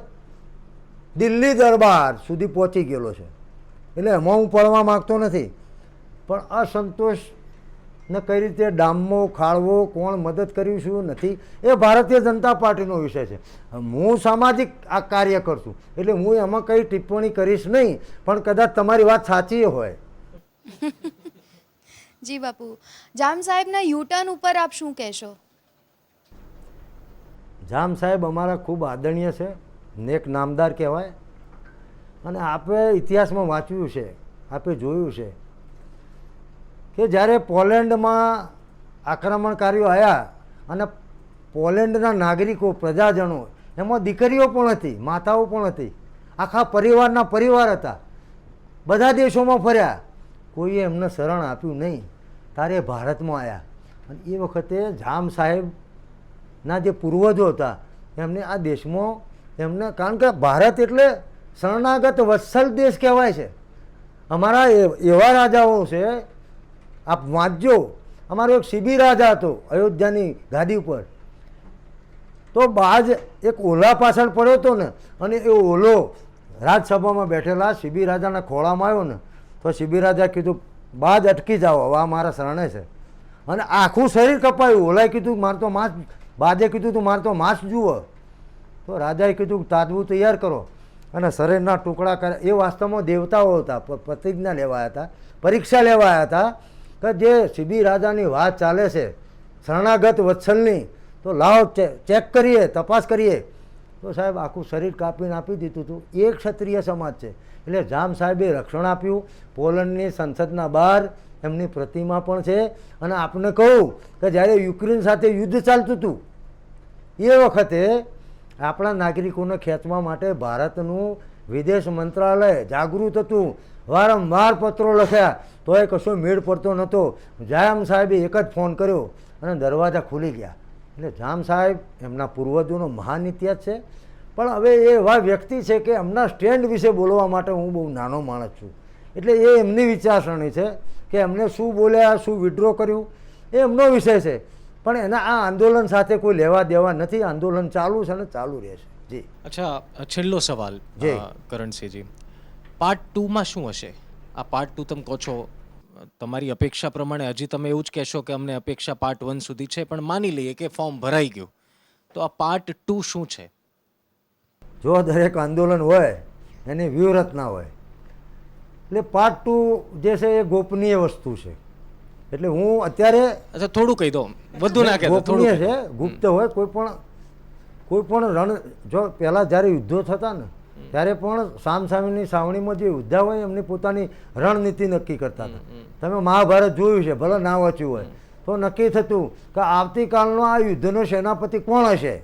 દિલ્હી દરબાર સુધી પહોંચી ગયેલો છે. એટલે એમાં હું પડવા માગતો નથી, પણ અસંતોષ ને કઈ રીતે ડામવો ખાળવો, કોણ મદદ કર્યું શું નથી, એ ભારતીય જનતા પાર્ટીનો વિષય છે. હું સામાજિક આ કાર્ય કરશું એટલે હું એમાં કંઈ ટિપ્પણી કરીશ નહીં, પણ કદાચ તમારી વાત સાચી હોય. જી બાપુ, જામ સાહેબના યુટર્ન ઉપર આપ શું કહેશો? જામ સાહેબ અમારા ખૂબ આદરણીય છે, નેક નામદાર કહેવાય. અને આપણે ઇતિહાસમાં વાંચ્યું છે, આપણે જોયું છે કે જ્યારે પોલેન્ડમાં આક્રમણકારીઓ આવ્યા અને પોલેન્ડના નાગરિકો, પ્રજાજનો, એમાં દીકરીઓ પણ હતી, માતાઓ પણ હતી, આખા પરિવારના પરિવાર હતા, બધા દેશોમાં ફર્યા, કોઈએ એમને શરણ આપ્યું નહીં. તારે ભારતમાં આવ્યા. અને એ વખતે જામ સાહેબના જે પૂર્વજો હતા એમને આ દેશમાં એમને, કારણ કે ભારત એટલે શરણાગત વત્સલ દેશ કહેવાય છે. અમારા એવા રાજાઓ છે, આપ વાંચજો. અમારો એક શિબી રાજા હતો અયોધ્યાની ગાદી ઉપર, તો બાજ એક ઓલા પાછળ પડ્યો હતો ને, અને એ ઓલો રાજસભામાં બેઠેલા શિબી રાજાના ખોળામાં આવ્યો ને, તો શિબી રાજા કીધું બાજ અટકી જાઓ, હવે આ મારા શરણે છે. અને આખું શરીર કપાયું. ઓલાએ કીધું મારે તો માંસ બાદે કીધું તું મારે તો માંસ જુઓ, તો રાજાએ કીધું તાજવું તૈયાર કરો અને શરીરના ટુકડા કરે. એ વાસ્તવમાં દેવતાઓ હતા, પ્રતિજ્ઞા લેવાયા હતા, પરીક્ષા લેવાયા હતા કે જે શિબી રાજાની વાત ચાલે છે શરણાગત વત્સલની, તો લાવો ચેક કરીએ, તપાસ કરીએ. તો સાહેબ આખું શરીર કાપીને આપી દીધું હતું. એ ક્ષત્રિય સમાજ છે. એટલે જામ સાહેબે રક્ષણ આપ્યું. પોલેન્ડની સંસદના બહાર એમની પ્રતિમા પણ છે. અને આપને કહું કે જ્યારે યુક્રેન સાથે યુદ્ધ ચાલતું હતું એ વખતે આપણા નાગરિકોને ખેંચવા માટે ભારતનું વિદેશ મંત્રાલય જાગૃત હતું, વારંવાર પત્રો લખ્યા, તોય કશો મેળ પડતો નહોતો. જામ સાહેબે એક જ ફોન કર્યો અને દરવાજા ખુલી ગયા. એટલે જામ સાહેબ એમના પૂર્વજોનો મહાન ઇતિહાસ છે. પણ હવે એ એવા વ્યક્તિ છે કે એમના સ્ટેન્ડ વિશે બોલવા માટે હું બહુ નાનો માણસ છું. એટલે એ એમની વિચારસરણી છે કે એમને શું બોલ્યા, શું વિડ્રો કર્યું, એ એમનો વિષય છે. પણ એના આ આંદોલન સાથે કોઈ લેવા દેવા નથી. આંદોલન ચાલુ છે અને ચાલુ રહેશે. જી. અચ્છા, છેલ્લો સવાલ કરણસિંહજી, પાર્ટ 2માં શું હશે? આ પાર્ટ 2 તમે કહો છો, તમારી અપેક્ષા પ્રમાણે હજી તમે એવું જ કહેશો કે અમને અપેક્ષા પાર્ટ 1 સુધી છે, પણ માની લઈએ કે ફોર્મ ભરાઈ ગયું, તો આ પાર્ટ 2 શું છે? જો દરેક આંદોલન હોય એની વ્યૂહરચના હોય. એટલે પાર્ટ 2 જે છે એ ગોપનીય વસ્તુ છે. એટલે હું અત્યારે અચ્છા, થોડું કહી દો, વધુ ના કહેતો, ગોપનીય થોડું. છે, ગુપ્ત હોય. કોઈ પણ રણ, જો પહેલાં જ્યારે યુદ્ધો થતા ને ત્યારે પણ સામસામેની સાવણીમાં જે યોદ્ધા હોય એમની પોતાની રણનીતિ નક્કી કરતા હતા. તમે મહાભારત જોયું છે, ભલે ના વાંચ્યું હોય, તો નક્કી થતું કે આવતીકાલનો આ યુદ્ધનો સેનાપતિ કોણ હશે.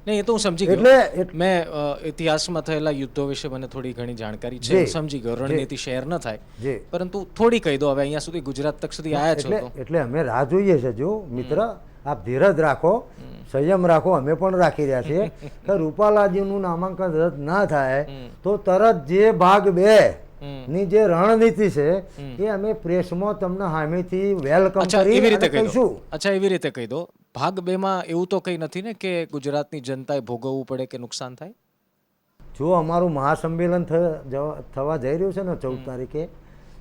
નહીં, એ તો હું સમજી ગયો. એટલે મેં ઇતિહાસમાં થયેલા યુદ્ધો વિશે મને થોડી ઘણી જાણકારી છે, હું સમજી ગયો. રણનીતિ શેર ન થાય, જી. પરંતુ થોડી કહી દો. હવે અહીંયા સુધી ગુજરાત તક સુધી આવ્યા છો તો એટલે અમે રાહ જોઈએ છે. જો મિત્ર, આપ ધીરજ રાખો, સંયમ રાખો, અમે પણ રાખી રહ્યા છીએ કે રૂપાલાજીનું નામાંકન રદ ના થાય તો તરત જે ભાગ 2 ની જે રણનીતિ છે એ અમે પ્રેસમાં તમને સામેથી વેલકમ કરી એવી રીતે કહી દો. કહીશું. અચ્છા, એવી રીતે કહી દો. ભાગ 2માં એવું તો કંઈ નથી ને કે ગુજરાતની જનતાએ ભોગવવું પડે કે નુકસાન થાય? જો અમારું મહાસંમેલન થવા જઈ રહ્યું છે ને 14 તારીખે,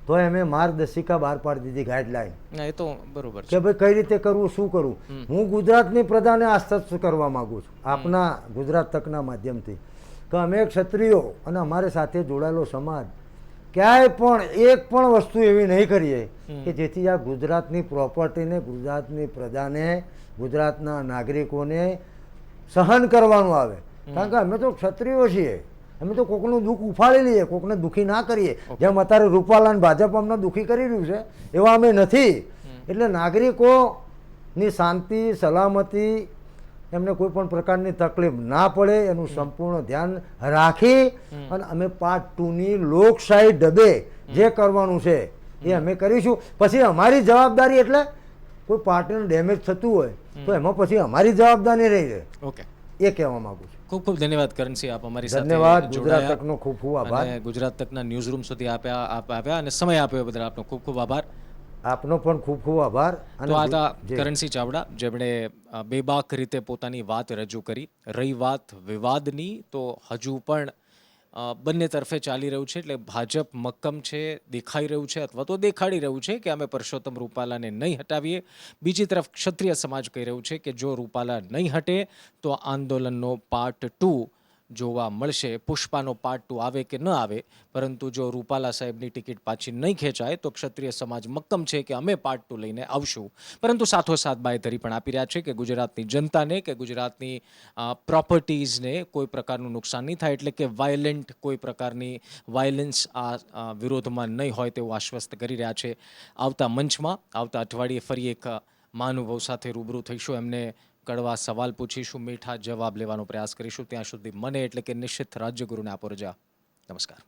તો અમે માર્ગદર્શિકા બહાર પાડી દીધી, ગાઈડલાઈન, ના, એ તો બરોબર છે કે ભાઈ કઈ રીતે કરવું, શું કરવું. હું ગુજરાતની પ્રજાને આશ્વસ્ત કરવા માંગુ છું આપના ગુજરાત તકના માધ્યમથી કે અમે ક્ષત્રિયો અને અમારી સાથે જોડાયેલો સમાજ ક્યાંય પણ એક પણ વસ્તુ એવી નહીં કરીએ કે જેથી આ ગુજરાતની પ્રોપર્ટીને, ગુજરાતની પ્રજાને, ગુજરાતના નાગરિકોને સહન કરવાનું આવે. કારણ કે અમે તો ક્ષત્રિયો છીએ. અમે તો કોકનું દુઃખ ઉફાળી લઈએ, કોકને દુઃખી ના કરીએ. જેમ અત્યારે રૂપાલા ભાજપ અમને દુઃખી કરી રહ્યું છે એવા અમે નથી. એટલે નાગરિકોની શાંતિ, સલામતી, એમને કોઈ પણ પ્રકારની તકલીફ ના પડે એનું સંપૂર્ણ ધ્યાન રાખી અને અમે પાર્ટ 2ની લોકશાહી ઢબે જે કરવાનું છે એ અમે કરીશું. પછી અમારી જવાબદારી, એટલે કોઈ પાર્ટીનું ડેમેજ થતું હોય તો એમાં પછી અમારી જવાબદારી રહી રહે. ઓકે, એ કહેવા માંગુ છું. ખૂબ ખૂબ ધન્યવાદ કરણસિંહ, આપ અમારી સાથે ધન્યવાદ. ગુજરાત જોડાયા તકનો ખૂબ ખૂબ આભાર. અને ગુજરાત તકના ન્યૂઝ રૂમ સુધી આપ આવ્યા અને સમય આપ્યો એ બદલ આપનો ખૂબ ખૂબ આભાર. આપનો પણ ખૂબ ખૂબ આભાર. તો આ હતા કરણસિંહ ચાવડા, જેમણે બેબાક રીતે પોતાની વાત રજૂ કરી. રહી વાત વિવાદની, તો હજુ પણ બંને તરફે ચાલી રહ્યું છે. એટલે ભાજપ મક્કમ છે, દેખાઈ રહ્યું છે, અથવા તો દેખાડી રહ્યું છે કે અમે પરસોત્તમ રૂપાલાને નહીં હટાવીએ. બીજી તરફ ક્ષત્રિય સમાજ કહી રહ્યું છે કે જો રૂપાલા નહીં હટે તો આંદોલનનો પાર્ટ 2 જોવા મળશે. પુષ્પાનો પાર્ટ 2 આવે કે ન આવે, પરંતુ જો રૂપાલા સાહેબની ટિકિટ પાછી નહીં ખેંચાય તો ક્ષત્રિય સમાજ મક્કમ છે કે અમે પાર્ટ 2 લઈને આવશું. પરંતુ સાથોસાથ બાંયધરી પણ આપી રહ્યા છે કે ગુજરાતની જનતાને કે ગુજરાતની પ્રોપર્ટીઝને કોઈ પ્રકારનું નુકસાન નહીં થાય, એટલે કે કોઈ પ્રકારની વાયલન્સ આ વિરોધમાં નહીં હોય તેવું આશ્વસ્ત કરી રહ્યા છે. આવતા મંચમાં આવતા અઠવાડિયે ફરી એક મહાનુભાવ સાથે રૂબરૂ થઈશું. એમને કડવા સવાલ પૂછીશું, મીઠા જવાબ લેવાનો પ્રયાસ કરીશું. ત્યાં સુધી મને એટલે કે નિશ્ચિત રાજ્યગુરુને આપો રજા. નમસ્કાર.